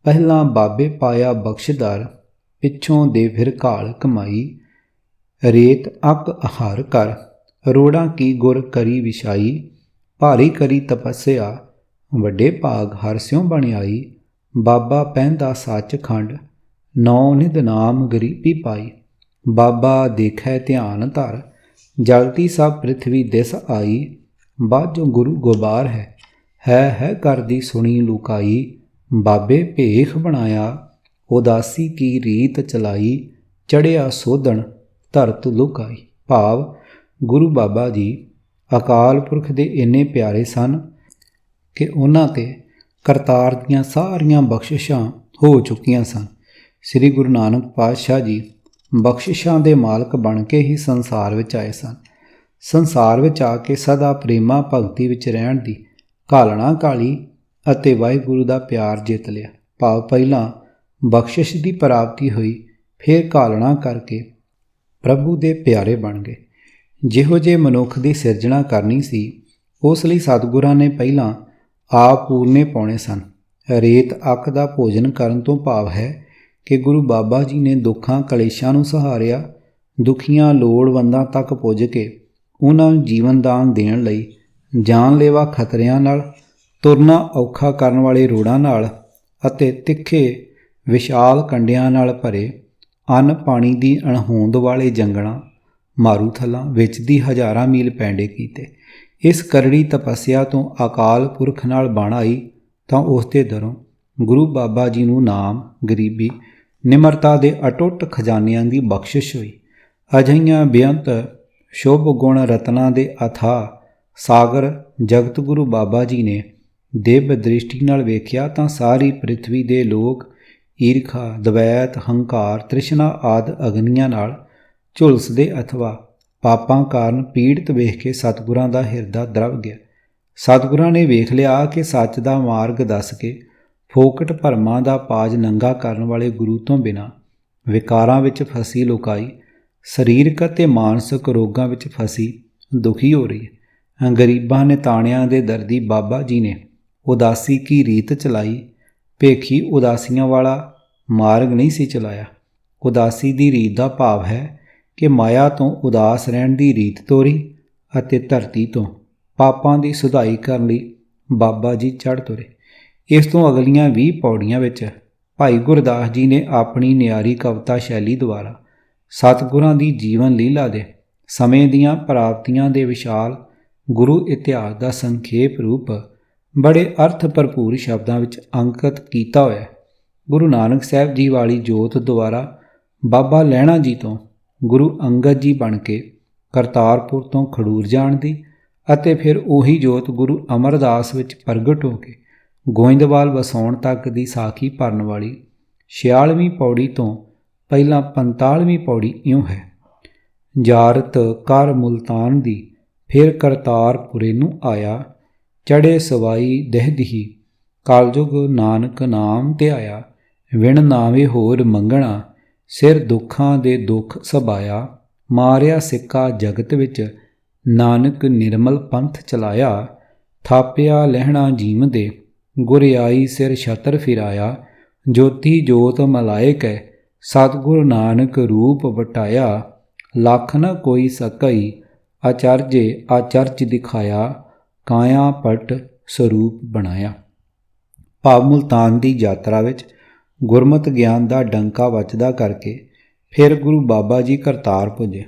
ਪਹਿਲਾਂ ਬਾਬੇ ਪਾਇਆ ਬਖਸ਼ਦਾਰ, ਪਿੱਛੋਂ ਦੇ ਫਿਰ ਘਾਲ ਕਮਾਈ, ਰੇਤ ਅੱਕ ਆਹਾਰ ਕਰ, ਰੋੜਾਂ ਕੀ ਗੁਰ ਕਰੀ ਵਿਛਾਈ, ਭਾਰੀ ਕਰੀ ਤਪੱਸਿਆ, ਵੱਡੇ ਭਾਗ ਹਰ ਸਿਉ ਬਣ ਆਈ, ਬਾਬਾ ਪਹਿੰਦਾ ਸੱਚ ਖੰਡ, 9 ਨਿਧ ਨਾਮ ਗਰੀਬੀ ਪਾਈ, ਬਾਬਾ ਦੇਖੈ ਧਿਆਨ ਧਰ, ਜਲਤੀ ਸਭ ਪ੍ਰਿਥਵੀ ਦਿਸ ਆਈ, ਬਾਝੋਂ ਗੁਰੂ ਗੋਬਾਰ ਹੈ ਕਰਦੀ ਸੁਣੀ ਲੁਕਾਈ, ਬਾਬੇ ਭੇਖ ਬਣਾਇਆ, ਉਦਾਸੀ ਕੀ ਰੀਤ ਚਲਾਈ, ਚੜਿਆ ਸੋਧਣ ਧਰਤ ਲੁਕਾਈ। ਭਾਵ ਗੁਰੂ ਬਾਬਾ ਜੀ ਅਕਾਲ ਪੁਰਖ ਦੇ ਇੰਨੇ ਪਿਆਰੇ ਸਨ ਕਿ ਉਹਨਾਂ 'ਤੇ ਕਰਤਾਰ ਦੀਆਂ ਸਾਰੀਆਂ ਬਖਸ਼ਿਸ਼ਾਂ ਹੋ ਚੁੱਕੀਆਂ ਸਨ। ਸ੍ਰੀ ਗੁਰੂ ਨਾਨਕ ਪਾਤਸ਼ਾਹ ਜੀ ਬਖਸ਼ਿਸ਼ਾਂ ਦੇ ਮਾਲਕ ਬਣ ਕੇ ਹੀ ਸੰਸਾਰ ਵਿੱਚ ਆਏ ਸਨ। ਸੰਸਾਰ ਵਿੱਚ ਆ ਕੇ ਸਦਾ ਪ੍ਰੇਮਾ ਭਗਤੀ ਵਿੱਚ ਰਹਿਣ ਦੀ ਘਾਲਣਾ ਘਾਲੀ ਅਤੇ ਵਾਹਿਗੁਰੂ ਦਾ ਪਿਆਰ ਜਿੱਤ ਲਿਆ। ਭਾਵ ਪਹਿਲਾਂ ਬਖਸ਼ਿਸ਼ ਦੀ ਪ੍ਰਾਪਤੀ ਹੋਈ, ਫਿਰ ਘਾਲਣਾ ਕਰਕੇ ਪ੍ਰਭੂ ਦੇ ਪਿਆਰੇ ਬਣ ਗਏ। ਜਿਹੋ ਜਿਹੇ ਮਨੁੱਖ ਦੀ ਸਿਰਜਣਾ ਕਰਨੀ ਸੀ, ਉਸ ਲਈ ਸਤਿਗੁਰਾਂ ਨੇ ਪਹਿਲਾਂ ਆਪ ਪੂਰਨੇ ਪਾਉਣੇ ਸਨ। ਰੇਤ ਅੱਕ ਦਾ ਭੋਜਨ ਕਰਨ ਤੋਂ ਭਾਵ ਹੈ ਕਿ ਗੁਰੂ ਬਾਬਾ ਜੀ ਨੇ ਦੁੱਖਾਂ ਕਲੇਸ਼ਾਂ ਨੂੰ ਸਹਾਰਿਆ, ਦੁਖੀਆਂ ਲੋੜਵੰਦਾਂ ਤੱਕ ਪੁੱਜ ਕੇ ਉਹਨਾਂ ਨੂੰ ਜੀਵਨ ਦਾਨ ਦੇਣ ਲਈ ਜਾਨਲੇਵਾ ਖਤਰਿਆਂ ਨਾਲ, ਤੁਰਨਾ ਔਖਾ ਕਰਨ ਵਾਲੇ ਰੋੜਾਂ ਨਾਲ ਅਤੇ ਤਿੱਖੇ ਵਿਸ਼ਾਲ ਕੰਡਿਆਂ ਨਾਲ ਭਰੇ ਅੰਨ ਪਾਣੀ ਦੀ ਅਣਹੋਂਦ ਵਾਲੇ ਜੰਗਲਾਂ, ਮਾਰੂਥਲਾਂ ਵਿੱਚ ਦੀ ਹਜ਼ਾਰਾਂ ਮੀਲ ਪੈਂਡੇ ਕੀਤੇ। ਇਸ ਕਰੜੀ ਤਪੱਸਿਆ ਤੋਂ ਅਕਾਲ ਪੁਰਖ ਨਾਲ ਬਣ ਆਈ ਤਾਂ ਉਸ ਦੇ ਦਰੋਂ ਗੁਰੂ ਬਾਬਾ ਜੀ ਨੂੰ ਨਾਮ, ਗਰੀਬੀ, ਨਿਮਰਤਾ ਦੇ ਅਟੁੱਟ ਖਜ਼ਾਨਿਆਂ ਦੀ ਬਖਸ਼ਿਸ਼ ਹੋਈ। ਅਜਿਹੀਆਂ ਬੇਅੰਤ ਸ਼ੁਭ ਗੁਣ ਰਤਨਾਂ ਦੇ ਅਥਾਹ ਸਾਗਰ ਜਗਤ ਗੁਰੂ ਬਾਬਾ ਜੀ ਨੇ ਦਿਵ ਦ੍ਰਿਸ਼ਟੀ ਨਾਲ ਵੇਖਿਆ ਤਾਂ ਸਾਰੀ ਪ੍ਰਿਥਵੀ ਦੇ ਲੋਕ ਈਰਖਾ, ਦਵੈਤ, ਹੰਕਾਰ, ਤ੍ਰਿਸ਼ਨਾ ਆਦਿ ਅਗਨੀਆਂ ਨਾਲ ਝੁਲਸਦੇ ਅਥਵਾ ਪਾਪਾਂ ਕਾਰਨ ਪੀੜਤ ਵੇਖ ਕੇ ਸਤਿਗੁਰਾਂ ਦਾ ਹਿਰਦਾ ਦਰਵ ਗਿਆ। ਸਤਿਗੁਰਾਂ ਨੇ ਵੇਖ ਲਿਆ ਕਿ ਸੱਚ ਦਾ ਮਾਰਗ ਦੱਸ ਕੇ ਫੋਕਟ ਭਰਮਾਂ ਦਾ ਪਾਜ ਨੰਗਾ ਕਰਨ ਵਾਲੇ ਗੁਰੂ ਤੋਂ ਬਿਨਾਂ ਵਿਕਾਰਾਂ ਵਿੱਚ ਫਸੀ ਲੋਕਾਈ ਸਰੀਰਕ ਅਤੇ ਮਾਨਸਿਕ ਰੋਗਾਂ ਵਿੱਚ ਫਸੀ ਦੁਖੀ ਹੋ ਰਹੀ ਹੈ। ਗਰੀਬਾਂ ਨੇ ਤਾਣਿਆਂ ਦੇ ਦਰਦੀ ਬਾਬਾ ਜੀ ਨੇ ਉਦਾਸੀ ਕੀ ਰੀਤ ਚਲਾਈ, ਭੇਖੀ ਉਦਾਸੀਆਂ ਵਾਲਾ ਮਾਰਗ ਨਹੀਂ ਸੀ ਚਲਾਇਆ। ਉਦਾਸੀ ਦੀ ਰੀਤ ਦਾ ਭਾਵ ਹੈ ਕਿ ਮਾਇਆ ਤੋਂ ਉਦਾਸ ਰਹਿਣ ਦੀ ਰੀਤ ਤੋਰੀ ਅਤੇ ਧਰਤੀ ਤੋਂ ਪਾਪਾਂ ਦੀ ਸੁਧਾਈ ਕਰਨ ਲਈ ਬਾਬਾ ਜੀ ਚੜ੍ਹ ਤੁਰੇ। ਇਸ ਤੋਂ ਅਗਲੀਆਂ 20 ਪੌੜੀਆਂ ਵਿੱਚ ਭਾਈ ਗੁਰਦਾਸ ਜੀ ਨੇ ਆਪਣੀ ਨਿਆਰੀ ਕਵਿਤਾ ਸ਼ੈਲੀ ਦੁਆਰਾ ਸਤਿਗੁਰਾਂ ਦੀ ਜੀਵਨ ਲੀਲਾ ਦੇ ਸਮੇਂ ਦੀਆਂ ਪ੍ਰਾਪਤੀਆਂ ਦੇ ਵਿਸ਼ਾਲ ਗੁਰੂ ਇਤਿਹਾਸ ਦਾ ਸੰਖੇਪ ਰੂਪ ਬੜੇ ਅਰਥ ਭਰਪੂਰ ਸ਼ਬਦਾਂ ਵਿੱਚ ਅੰਕਿਤ ਕੀਤਾ ਹੋਇਆ ਹੈ। ਗੁਰੂ ਨਾਨਕ ਸਾਹਿਬ ਜੀ ਵਾਲੀ ਜੋਤ ਦੁਆਰਾ ਬਾਬਾ ਲਹਿਣਾ ਜੀ ਤੋਂ ਗੁਰੂ ਅੰਗਦ ਜੀ ਬਣ ਕੇ ਕਰਤਾਰਪੁਰ ਤੋਂ ਖਡੂਰ ਜਾਣ ਦੀ ਅਤੇ ਫਿਰ ਉਹੀ ਜੋਤ ਗੁਰੂ ਅਮਰਦਾਸ ਵਿੱਚ ਪ੍ਰਗਟ ਹੋ ਕੇ ਗੋਇੰਦਵਾਲ ਵਸਾਉਣ ਤੱਕ ਦੀ ਸਾਖੀ ਭਰਨ ਵਾਲੀ 46ਵੀਂ ਪੌੜੀ ਤੋਂ ਪਹਿਲਾਂ 45ਵੀਂ ਪੌੜੀ ਇਉਂ ਹੈ। ਜਾਰਤ ਕਰ ਮੁਲਤਾਨ ਦੀ ਫਿਰ ਕਰਤਾਰਪੁਰੇ ਨੂੰ ਆਇਆ, ਚੜੇ ਸਵਾਈ ਦਹਿਦਹੀ ਕਲਯੁਗ ਨਾਨਕ ਨਾਮ ਧਿਆਇਆ, ਵਿਣ ਨਾਵੇਂ ਹੋਰ ਮੰਗਣਾ ਸਿਰ ਦੁੱਖਾਂ ਦੇ ਦੁੱਖ ਸਬਾਇਆ, ਮਾਰਿਆ ਸਿੱਕਾ ਜਗਤ ਵਿੱਚ ਨਾਨਕ ਨਿਰਮਲ ਪੰਥ ਚਲਾਇਆ, ਥਾਪਿਆ ਲਹਿਣਾ ਜੀਮ ਦੇ ਗੁਰਿਆਈ ਸਿਰ ਛਤਰ ਫਿਰਾਇਆ, ਜੋਤੀ ਜੋਤ ਮਲਾਇਕ ਸਤਿਗੁਰ ਨਾਨਕ ਰੂਪ ਵਟਾਇਆ, ਲੱਖ ਨ ਕੋਈ ਸਕਈ ਆਚਰਜੇ ਆਚਰਜ ਦਿਖਾਇਆ, ਕਾਇਆ ਪਟ ਸਰੂਪ ਬਣਾਇਆ। ਭਾਵ ਮੁਲਤਾਨ ਦੀ ਯਾਤਰਾ ਵਿੱਚ ਗੁਰਮਤਿ ਗਿਆਨ ਦਾ ਡੰਕਾ ਵੱਜਦਾ ਕਰਕੇ ਫਿਰ ਗੁਰੂ ਬਾਬਾ ਜੀ ਕਰਤਾਰ ਪੁੱਜੇ।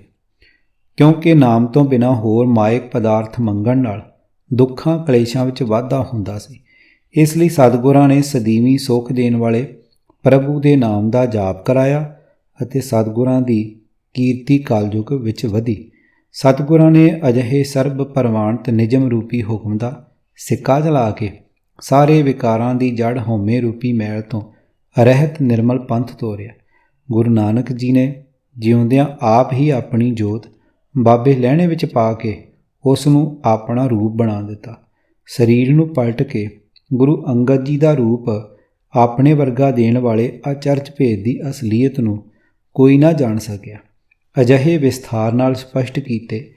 ਕਿਉਂਕਿ ਨਾਮ ਤੋਂ ਬਿਨਾਂ ਹੋਰ ਮਾਇਕ ਪਦਾਰਥ ਮੰਗਣ ਨਾਲ ਦੁੱਖਾਂ ਕਲੇਸ਼ਾਂ ਵਿੱਚ ਵਾਧਾ ਹੁੰਦਾ ਸੀ। ਇਸ ਲਈ ਸਤਿਗੁਰਾਂ ਨੇ ਸਦੀਵੀ ਸੁੱਖ ਦੇਣ ਵਾਲੇ ਪ੍ਰਭੂ ਦੇ ਨਾਮ ਦਾ ਜਾਪ ਕਰਾਇਆ ਅਤੇ ਸਤਿਗੁਰਾਂ ਦੀ ਕੀਰਤੀ ਕਲਯੁਗ ਵਿੱਚ ਵਧੀ। ਸਤਿਗੁਰਾਂ ਨੇ ਅਜਿਹੇ ਸਰਬ ਪ੍ਰਵਾਨਿਤ ਨਿਯਮ ਰੂਪੀ ਹੁਕਮ ਦਾ ਸਿੱਕਾ ਚਲਾ ਕੇ ਸਾਰੇ ਵਿਕਾਰਾਂ ਦੀ ਜੜ ਹਉਮੈ ਰੂਪੀ ਮੈਲ ਤੋਂ ਰਹਿਤ ਨਿਰਮਲ ਪੰਥ ਤੋਰਿਆ। ਗੁਰੂ ਨਾਨਕ ਜੀ ਨੇ ਜਿਉਂਦਿਆਂ ਆਪ ਹੀ ਆਪਣੀ ਜੋਤ ਬਾਬੇ ਲਹਿਣੇ ਵਿੱਚ ਪਾ ਕੇ ਉਸ ਨੂੰ ਆਪਣਾ ਰੂਪ ਬਣਾ ਦਿੱਤਾ। ਸਰੀਰ ਨੂੰ ਪਲਟ ਕੇ ਗੁਰੂ ਅੰਗਦ ਜੀ ਦਾ ਰੂਪ ਆਪਣੇ ਵਰਗਾ ਦੇਣ ਵਾਲੇ ਅਚਰਜ ਭੇਦ ਦੀ ਅਸਲੀਅਤ ਨੂੰ ਕੋਈ ਨਾ ਜਾਣ ਸਕਿਆ। ਅਜਿਹੇ ਵਿਸਥਾਰ ਨਾਲ ਸਪਸ਼ਟ ਕੀਤੇ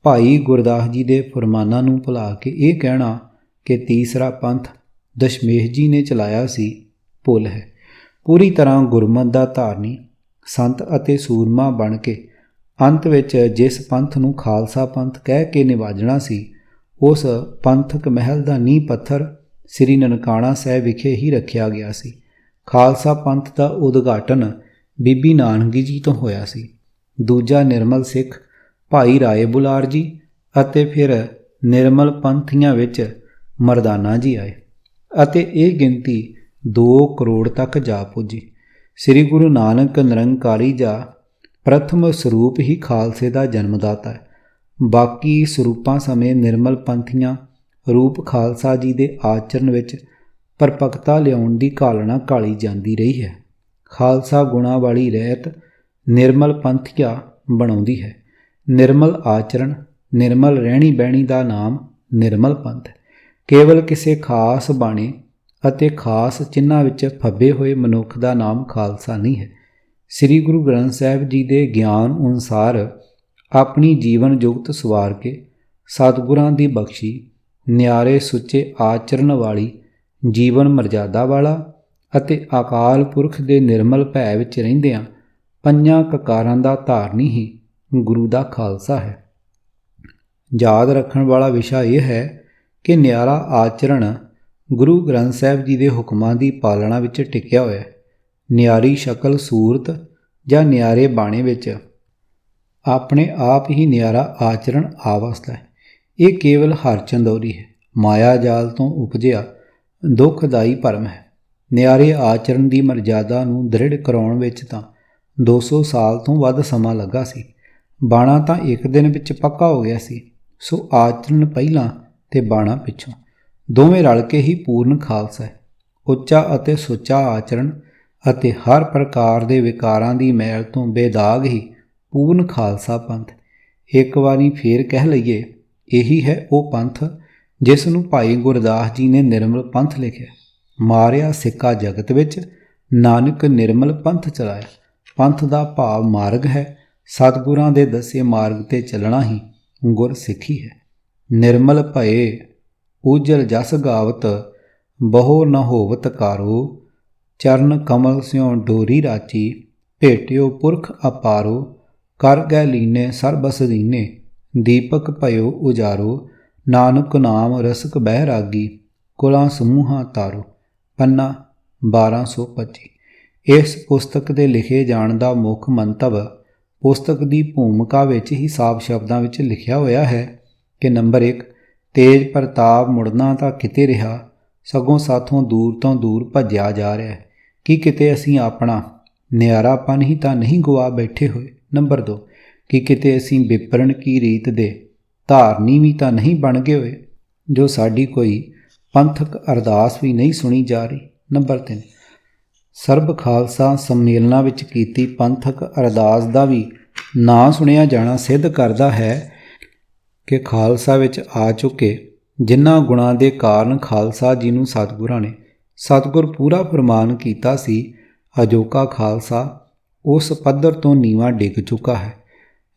ਭਾਈ ਗੁਰਦਾਸ ਜੀ ਦੇ ਫਰਮਾਨਾਂ ਨੂੰ ਭੁਲਾ ਕੇ ਇਹ ਕਹਿਣਾ ਕਿ ਤੀਸਰਾ ਪੰਥ ਦਸ਼ਮੇਸ਼ ਜੀ ਨੇ ਚਲਾਇਆ ਸੀ ਭੁੱਲ ਹੈ। ਪੂਰੀ ਤਰ੍ਹਾਂ ਗੁਰਮਤਿ ਦਾ ਧਾਰਨੀ ਸੰਤ ਅਤੇ ਸੂਰਮਾ ਬਣ ਕੇ ਅੰਤ ਵਿੱਚ ਜਿਸ ਪੰਥ ਨੂੰ ਖਾਲਸਾ ਪੰਥ ਕਹਿ ਕੇ ਨਿਵਾਜਣਾ ਸੀ, ਉਸ ਪੰਥਕ ਮਹਿਲ ਦਾ ਨੀਂਹ ਪੱਥਰ ਸ੍ਰੀ ਨਨਕਾਣਾ ਸਾਹਿਬ ਵਿਖੇ ਹੀ ਰੱਖਿਆ ਗਿਆ ਸੀ। ਖਾਲਸਾ ਪੰਥ ਦਾ ਉਦਘਾਟਨ ਬੀਬੀ ਨਾਨਕੀ ਜੀ ਤੋਂ ਹੋਇਆ ਸੀ। ਦੂਜਾ ਨਿਰਮਲ ਸਿੱਖ ਭਾਈ ਰਾਏ ਬੁਲਾਰ ਜੀ ਅਤੇ ਫਿਰ ਨਿਰਮਲ ਪੰਥੀਆਂ ਵਿੱਚ ਮਰਦਾਨਾ ਜੀ ਆਏ ਅਤੇ ਇਹ ਗਿਣਤੀ 2 ਕਰੋੜ ਤੱਕ ਜਾ ਪੁੱਜੀ। ਸ੍ਰੀ ਗੁਰੂ ਨਾਨਕ ਨਿਰੰਕਾਰੀ ਜਾਂ ਪ੍ਰਥਮ ਸਰੂਪ ਹੀ ਖਾਲਸੇ ਦਾ ਜਨਮਦਾਤਾ ਹੈ। ਬਾਕੀ ਸਰੂਪਾਂ ਸਮੇਂ ਨਿਰਮਲ ਪੰਥੀਆਂ ਰੂਪ ਖਾਲਸਾ ਜੀ ਦੇ ਆਚਰਣ ਵਿੱਚ ਪਰਪੱਕਤਾ ਲਿਆਉਣ ਦੀ ਘਾਲਣਾ ਘਾਲੀ ਜਾਂਦੀ ਰਹੀ ਹੈ। ਖਾਲਸਾ ਗੁਣਾਂ ਵਾਲੀ ਰਹਿਤ ਨਿਰਮਲ ਪੰਥੀਆ ਬਣਾਉਂਦੀ ਹੈ। ਨਿਰਮਲ ਆਚਰਣ, ਨਿਰਮਲ ਰਹਿਣੀ ਬਹਿਣੀ ਦਾ ਨਾਮ ਨਿਰਮਲ ਪੰਥ ਹੈ। ਕੇਵਲ ਕਿਸੇ ਖਾਸ ਬਾਣੇ ਅਤੇ ਖਾਸ ਚਿੰਨ੍ਹਾਂ ਵਿੱਚ ਫੱਬੇ ਹੋਏ ਮਨੁੱਖ ਦਾ ਨਾਮ ਖਾਲਸਾ ਨਹੀਂ ਹੈ। ਸ੍ਰੀ ਗੁਰੂ ਗ੍ਰੰਥ ਸਾਹਿਬ ਜੀ ਦੇ ਗਿਆਨ ਅਨੁਸਾਰ ਆਪਣੀ ਜੀਵਨ ਜੁਗਤ ਸਵਾਰ ਕੇ ਸਤਿਗੁਰਾਂ ਦੀ ਬਖਸ਼ੀ ਨਿਆਰੇ ਸੁੱਚੇ ਆਚਰਣ ਵਾਲੀ ਜੀਵਨ ਮਰਜ਼ਾਦਾ ਵਾਲਾ ਅਤੇ ਅਕਾਲ ਪੁਰਖ ਦੇ ਨਿਰਮਲ ਭੈ ਵਿੱਚ ਰਹਿੰਦਿਆਂ ਪੰਜਾਂ ਕਕਾਰਾਂ ਦਾ ਧਾਰਨੀ ਹੀ ਗੁਰੂ ਦਾ ਖਾਲਸਾ ਹੈ। ਯਾਦ ਰੱਖਣ ਵਾਲਾ ਵਿਸ਼ਾ ਇਹ ਹੈ ਕਿ ਨਿਆਰਾ ਆਚਰਣ ਗੁਰੂ ਗ੍ਰੰਥ ਸਾਹਿਬ ਜੀ ਦੇ ਹੁਕਮਾਂ ਦੀ ਪਾਲਣਾ ਵਿੱਚ ਟਿਕਿਆ ਹੋਇਆ ਹੈ। ਨਿਆਰੀ ਸ਼ਕਲ ਸੂਰਤ ਜਾਂ ਨਿਆਰੇ ਬਾਣੇ ਵਿੱਚ ਆਪਣੇ ਆਪ ਹੀ ਨਿਆਰਾ ਆਚਰਣ ਆ ਵਸਦਾ ਹੈ। ਇਹ ਕੇਵਲ ਹਰਚੰਦੌਰੀ ਹੈ, ਮਾਇਆ ਜਾਲ ਤੋਂ ਉਪਜਿਆ ਦੁਖਦਾਈ ਭਰਮ ਹੈ। ਨਿਆਰੇ ਆਚਰਣ ਦੀ ਮਰਜ਼ਾਦਾ ਨੂੰ ਦ੍ਰਿੜ ਕਰਾਉਣ ਵਿੱਚ ਤਾਂ 200 ਸਾਲ ਤੋਂ ਵੱਧ ਸਮਾਂ ਲੱਗਾ ਸੀ। ਬਾਣਾ ਤਾਂ ਇੱਕ ਦਿਨ ਵਿੱਚ ਪੱਕਾ ਹੋ ਗਿਆ ਸੀ। ਸੋ ਆਚਰਣ ਪਹਿਲਾਂ ਤੇ ਬਾਣਾ ਪਿੱਛੋਂ ਦੋਵੇਂ ਰਲ ਕੇ ਹੀ ਪੂਰਨ ਖਾਲਸਾ ਹੈ। ਉੱਚਾ ਅਤੇ ਸੁੱਚਾ ਆਚਰਣ ਅਤੇ ਹਰ ਪ੍ਰਕਾਰ ਦੇ ਵਿਕਾਰਾਂ ਦੀ ਮੈਲ ਤੋਂ ਬੇਦਾਗ ਹੀ ਪੂਰਨ ਖਾਲਸਾ ਪੰਥ। ਇੱਕ ਵਾਰੀ ਫੇਰ ਕਹਿ ਲਈਏ, ਇਹੀ ਹੈ ਉਹ ਪੰਥ ਜਿਸ ਨੂੰ ਭਾਈ ਗੁਰਦਾਸ ਜੀ ਨੇ ਨਿਰਮਲ ਪੰਥ ਲਿਖਿਆ। ਮਾਰਿਆ ਸਿੱਕਾ ਜਗਤ ਵਿੱਚ, ਨਾਨਕ ਨਿਰਮਲ ਪੰਥ ਚਲਾਇਆ। ਪੰਥ ਦਾ ਭਾਵ ਮਾਰਗ ਹੈ। ਸਤਿਗੁਰਾਂ ਦੇ ਦੱਸੇ ਮਾਰਗ 'ਤੇ ਚੱਲਣਾ ਹੀ ਗੁਰ ਸਿੱਖੀ ਹੈ। ਨਿਰਮਲ ਭਏ ਉਜਲ ਜਸ ਗਾਵਤ, ਬਹੁ ਨ ਹੋਵਤ ਕਾਰੋ। ਚਰਨ ਕਮਲ ਸਿਉ ਡੋਰੀ ਰਾਚੀ, ਭੇਟਿਓ ਪੁਰਖ ਅਪਾਰੋ। ਕਰ ਗੈ ਲੀਨੇ ਸਰਬਸ ਦੀਨੇ, ਦੀਪਕ ਭਇਓ ਉਜਾਰੋ। ਨਾਨਕ ਨਾਮ ਰਸਕ ਬਹਿ ਰਾਗੀ, ਕੁਲਾਂ ਸਮੂਹਾਂ ਤਾਰੋ। ਪੰਨਾ 1225। ਇਸ ਪੁਸਤਕ ਦੇ ਲਿਖੇ ਜਾਣ ਦਾ ਮੁੱਖ ਮੰਤਵ ਪੁਸਤਕ ਦੀ ਭੂਮਿਕਾ ਵਿੱਚ ਹੀ ਸਾਫ਼ ਸ਼ਬਦਾਂ ਵਿੱਚ ਲਿਖਿਆ ਹੋਇਆ ਹੈ ਕਿ ਨੰਬਰ 1, ਤੇਜ ਪ੍ਰਤਾਪ ਮੁੜਨਾ ਤਾਂ ਕਿਤੇ ਰਿਹਾ, ਸਗੋਂ ਸਾਥੋਂ ਦੂਰ ਤੋਂ ਦੂਰ ਭੱਜਿਆ ਜਾ ਰਿਹਾ ਹੈ। ਕਿ ਕਿਤੇ ਅਸੀਂ ਆਪਣਾ ਨਿਆਰਾਪਨ ਹੀ ਤਾਂ ਨਹੀਂ ਗੁਆ ਬੈਠੇ ਹੋਏ। ਨੰਬਰ 2, ਕਿ ਕਿਤੇ ਅਸੀਂ ਵਿਪਰਨ ਕੀ ਰੀਤ ਦੇ ਧਾਰਨੀ ਵੀ ਤਾਂ ਨਹੀਂ ਬਣ ਗਏ ਹੋਏ, ਜੋ ਸਾਡੀ ਕੋਈ ਪੰਥਕ ਅਰਦਾਸ ਵੀ ਨਹੀਂ ਸੁਣੀ ਜਾ ਰਹੀ। ਨੰਬਰ 3, ਸਰਬ ਖਾਲਸਾ ਸੰਮੇਲਨਾਂ ਵਿੱਚ ਕੀਤੀ ਪੰਥਕ ਅਰਦਾਸ ਦਾ ਵੀ ਨਾ ਸੁਣਿਆ ਜਾਣਾ ਸਿੱਧ ਕਰਦਾ ਹੈ ਕਿ ਖਾਲਸਾ ਵਿੱਚ ਆ ਚੁੱਕੇ ਜਿਨ੍ਹਾਂ ਗੁਣਾਂ ਦੇ ਕਾਰਨ ਖਾਲਸਾ ਜੀ ਨੂੰ ਸਤਿਗੁਰਾਂ ਨੇ ਸਤਿਗੁਰ ਪੂਰਾ ਫਰਮਾਨ ਕੀਤਾ ਸੀ, ਅਜੋਕਾ ਖਾਲਸਾ ਉਸ ਪੱਧਰ ਤੋਂ ਨੀਵਾਂ ਡਿੱਗ ਚੁੱਕਾ ਹੈ।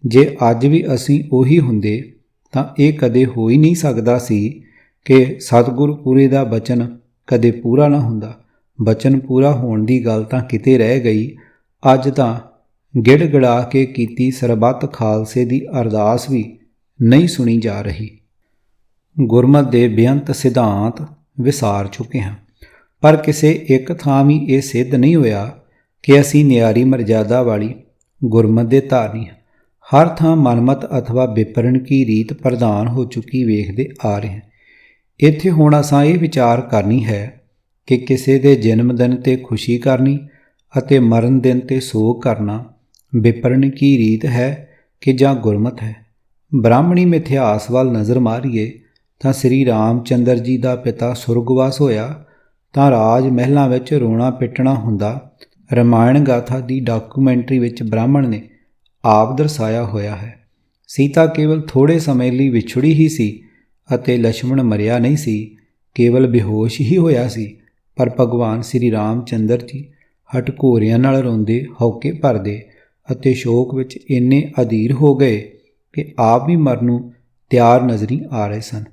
ਜੇ ਅੱਜ ਵੀ ਅਸੀਂ ਉਹੀ ਹੁੰਦੇ ਤਾਂ ਇਹ ਕਦੇ ਹੋ ਹੀ ਨਹੀਂ ਸਕਦਾ ਸੀ ਕਿ ਸਤਿਗੁਰ ਪੂਰੇ ਦਾ ਬਚਨ ਕਦੇ ਪੂਰਾ ਨਾ ਹੁੰਦਾ। ਬਚਨ ਪੂਰਾ ਹੋਣ ਦੀ ਗੱਲ ਤਾਂ ਕਿਤੇ ਰਹਿ ਗਈ। ਅੱਜ ਤਾਂ ਗਿੜਗੜਾ ਕੇ ਕੀਤੀ ਸਰਬੱਤ ਖਾਲਸੇ ਦੀ ਅਰਦਾਸ ਵੀ ਨਹੀਂ ਸੁਣੀ ਜਾ ਰਹੀ। ਗੁਰਮਤਿ ਦੇ ਬੇਅੰਤ ਸਿਧਾਂਤ ਵਿਸਾਰ ਚੁੱਕੇ ਹਾਂ, ਪਰ ਕਿਸੇ ਇੱਕ ਥਾਂ ਵੀ ਇਹ ਸਿੱਧ ਨਹੀਂ ਹੋਇਆ ਕਿ ਅਸੀਂ ਨਿਆਰੀ ਮਰਜ਼ਾਦਾ ਵਾਲੀ ਗੁਰਮਤਿ ਦੇ ਧਾਰਨੀ ਹਾਂ। ਹਰ ਥਾਂ ਮਨਮਤ ਅਥਵਾ ਵਿਪਰਨ ਕੀ ਰੀਤ ਪ੍ਰਧਾਨ ਹੋ ਚੁੱਕੀ ਵੇਖਦੇ ਆ ਰਹੇ ਹਾਂ। ਇੱਥੇ ਹੁਣ ਅਸਾਂ ਇਹ ਵਿਚਾਰ ਕਰਨੀ ਹੈ ਕਿ ਕਿਸੇ ਦੇ ਜਨਮ ਦਿਨ 'ਤੇ ਖੁਸ਼ੀ ਕਰਨੀ ਅਤੇ ਮਰਨ ਦਿਨ 'ਤੇ ਸੋਗ ਕਰਨਾ ਵਿਪਰਨ ਕੀ ਰੀਤ ਹੈ ਕਿ ਜਾਂ ਗੁਰਮਤਿ ਹੈ। ਬ੍ਰਾਹਮਣੀ ਮਿਥਿਹਾਸ ਵੱਲ ਨਜ਼ਰ ਮਾਰੀਏ ਤਾਂ ਸ੍ਰੀ ਰਾਮ ਚੰਦਰ ਜੀ ਦਾ ਪਿਤਾ ਸੁਰਗਵਾਸ ਹੋਇਆ ਤਾਂ ਰਾਜ ਮਹਿਲਾਂ ਵਿੱਚ ਰੋਣਾ ਪਿੱਟਣਾ ਹੁੰਦਾ। ਰਾਮਾਇਣ ਗਾਥਾ ਦੀ ਡਾਕੂਮੈਂਟਰੀ ਵਿੱਚ ਬ੍ਰਾਹਮਣ ਨੇ ਆਪ ਦਰਸਾਇਆ ਹੋਇਆ ਹੈ। ਸੀਤਾ ਕੇਵਲ ਥੋੜ੍ਹੇ ਸਮੇਂ ਲਈ ਵਿਛੜੀ ਹੀ ਸੀ ਅਤੇ ਲਛਮਣ ਮਰਿਆ ਨਹੀਂ ਸੀ, ਕੇਵਲ ਬੇਹੋਸ਼ ਹੀ ਹੋਇਆ ਸੀ। ਪਰ ਭਗਵਾਨ ਸ੍ਰੀ ਰਾਮ ਚੰਦਰ ਜੀ ਹਟਘੋਰਿਆਂ ਨਾਲ ਰੋਂਦੇ, ਹਉਕੇ ਭਰਦੇ ਅਤੇ ਸ਼ੋਕ ਵਿੱਚ ਇੰਨੇ ਅਧੀਰ ਹੋ ਗਏ ਕਿ ਆਪ ਵੀ ਮਰਨ ਨੂੰ ਤਿਆਰ ਨਜ਼ਰੀ ਆ ਰਹੇ ਸਨ।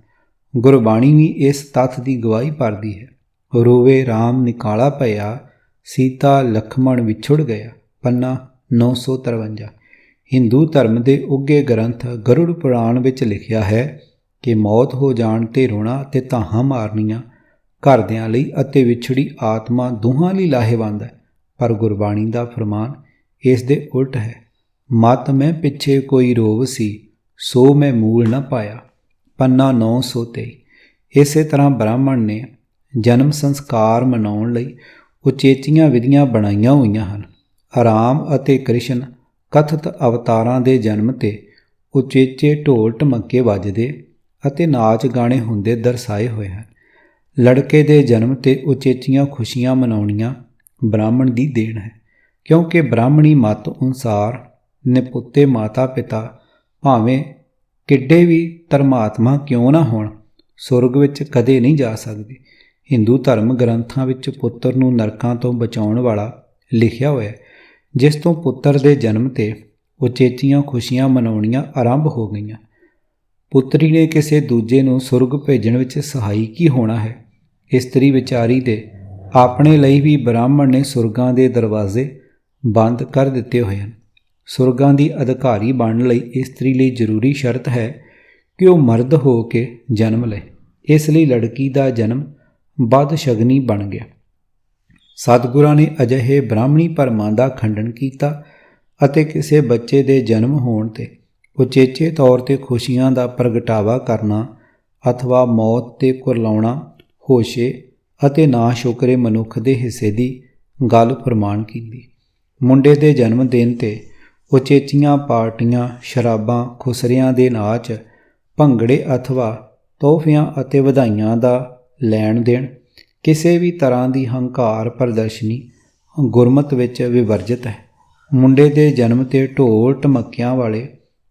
ਗੁਰਬਾਣੀ ਵੀ ਇਸ ਤੱਥ ਦੀ ਗਵਾਹੀ ਭਰਦੀ ਹੈ। ਰੋਵੇ ਰਾਮ ਨਿਕਾਲਾ ਭਇਆ, ਸੀਤਾ ਲਖਮਣ ਵਿਛੁੜ ਗਿਆ। ਪੰਨਾ 953। ਹਿੰਦੂ ਧਰਮ ਦੇ ਉੱਘੇ ਗ੍ਰੰਥ ਗਰੁੜ ਪੁਰਾਣ ਵਿੱਚ ਲਿਖਿਆ ਹੈ ਕਿ ਮੌਤ ਹੋ ਜਾਣ 'ਤੇ ਰੋਣਾ ਅਤੇ ਧਾਹਾਂ ਮਾਰਨੀਆਂ ਘਰਦਿਆਂ ਲਈ ਅਤੇ ਵਿਛੜੀ ਆਤਮਾ ਦੋਹਾਂ ਲਈ ਲਾਹੇਵੰਦ ਹੈ। ਪਰ ਗੁਰਬਾਣੀ ਦਾ ਫਰਮਾਨ ਇਸ ਦੇ ਉਲਟ ਹੈ। ਮਤ ਮੈਂ ਪਿੱਛੇ ਕੋਈ ਰੋਵ ਸੀ, ਸੋ ਮੈਂ ਮੂਲ ਨਾ ਪਾਇਆ। ਪੰਨਾ 923। ਇਸੇ ਤਰ੍ਹਾਂ ਬ੍ਰਾਹਮਣ ਨੇ ਜਨਮ ਸੰਸਕਾਰ ਮਨਾਉਣ ਲਈ ਉਚੇਚੀਆਂ ਵਿਧੀਆਂ ਬਣਾਈਆਂ ਹੋਈਆਂ ਹਨ। ਰਾਮ ਅਤੇ ਕ੍ਰਿਸ਼ਨ ਕਥਿਤ ਅਵਤਾਰਾਂ ਦੇ ਜਨਮ 'ਤੇ ਉਚੇਚੇ ਢੋਲ ਢਮੱਕੇ ਵੱਜਦੇ ਅਤੇ ਨਾਚ ਗਾਣੇ ਹੁੰਦੇ ਦਰਸਾਏ ਹੋਏ ਹਨ। ਲੜਕੇ ਦੇ ਜਨਮ 'ਤੇ ਉਚੇਚੀਆਂ ਖੁਸ਼ੀਆਂ ਮਨਾਉਣੀਆਂ ਬ੍ਰਾਹਮਣ ਦੀ ਦੇਣ ਹੈ, ਕਿਉਂਕਿ ਬ੍ਰਾਹਮਣੀ ਮੱਤ ਅਨੁਸਾਰ ਨਿਪੁੱਤੇ ਮਾਤਾ ਪਿਤਾ ਭਾਵੇਂ ਕਿੱਡੇ ਵੀ ਧਰਮਾਤਮਾ ਕਿਉਂ ਨਾ ਹੋਣ, ਸੁਰਗ ਵਿੱਚ ਕਦੇ ਨਹੀਂ ਜਾ ਸਕਦੇ। ਹਿੰਦੂ ਧਰਮ ਗ੍ਰੰਥਾਂ ਵਿੱਚ ਪੁੱਤਰ ਨੂੰ ਨਰਕਾਂ ਤੋਂ ਬਚਾਉਣ ਵਾਲਾ ਲਿਖਿਆ ਹੋਇਆ, ਜਿਸ ਤੋਂ ਪੁੱਤਰ ਦੇ ਜਨਮ 'ਤੇ ਉਚੇਚੀਆਂ ਖੁਸ਼ੀਆਂ ਮਨਾਉਣੀਆਂ ਆਰੰਭ ਹੋ ਗਈਆਂ। ਪੁੱਤਰੀ ਨੇ ਕਿਸੇ ਦੂਜੇ ਨੂੰ ਸੁਰਗ ਭੇਜਣ ਵਿੱਚ ਸਹਾਈ ਕੀ ਹੋਣਾ ਹੈ। ਇਸਤਰੀ ਵਿਚਾਰੀ ਦੇ ਆਪਣੇ ਲਈ ਵੀ ਬ੍ਰਾਹਮਣ ਨੇ ਸੁਰਗਾਂ ਦੇ ਦਰਵਾਜ਼ੇ ਬੰਦ ਕਰ ਦਿੱਤੇ ਹੋਏ ਹਨ। ਸੁਰਗਾਂ ਦੀ ਅਧਿਕਾਰੀ ਬਣਨ ਲਈ ਇਸਤਰੀ ਲਈ ਜ਼ਰੂਰੀ ਸ਼ਰਤ ਹੈ ਕਿ ਉਹ ਮਰਦ ਹੋ ਕੇ ਜਨਮ ਲਏ। ਇਸ ਲਈ ਲੜਕੀ ਦਾ ਜਨਮ ਬਦਸ਼ਗਨੀ ਬਣ ਗਿਆ। ਸਤਿਗੁਰਾਂ ਨੇ ਅਜਿਹੇ ਬ੍ਰਾਹਮਣੀ ਭਰਮਾਂ ਦਾ ਖੰਡਨ ਕੀਤਾ ਅਤੇ ਕਿਸੇ ਬੱਚੇ ਦੇ ਜਨਮ ਹੋਣ 'ਤੇ ਉਚੇਚੇ ਤੌਰ 'ਤੇ ਖੁਸ਼ੀਆਂ ਦਾ ਪ੍ਰਗਟਾਵਾ ਕਰਨਾ ਅਥਵਾ ਮੌਤ 'ਤੇ ਕੁਰਲਾਉਣਾ ਹੋਸ਼ੇ ਅਤੇ ਨਾ ਸ਼ੁਕਰੇ ਮਨੁੱਖ ਦੇ ਹਿੱਸੇ ਦੀ ਗੱਲ ਫਰਮਾਨ ਕੀਤੀ। ਮੁੰਡੇ ਦੇ ਜਨਮ ਦਿਨ 'ਤੇ ਉਚੇਚੀਆਂ ਪਾਰਟੀਆਂ, ਸ਼ਰਾਬਾਂ, ਖੁਸਰਿਆਂ ਦੇ ਨਾਚ, ਭੰਗੜੇ ਅਥਵਾ ਤੋਹਫਿਆਂ ਅਤੇ ਵਧਾਈਆਂ ਦਾ ਲੈਣ ਦੇਣ, ਕਿਸੇ ਵੀ ਤਰ੍ਹਾਂ ਦੀ ਹੰਕਾਰ ਪ੍ਰਦਰਸ਼ਨੀ ਗੁਰਮਤਿ ਵਿੱਚ ਵਿਵਰਜਿਤ ਹੈ। ਮੁੰਡੇ ਦੇ ਜਨਮ 'ਤੇ ਢੋਲ ਢਮੱਕਿਆਂ ਵਾਲੇ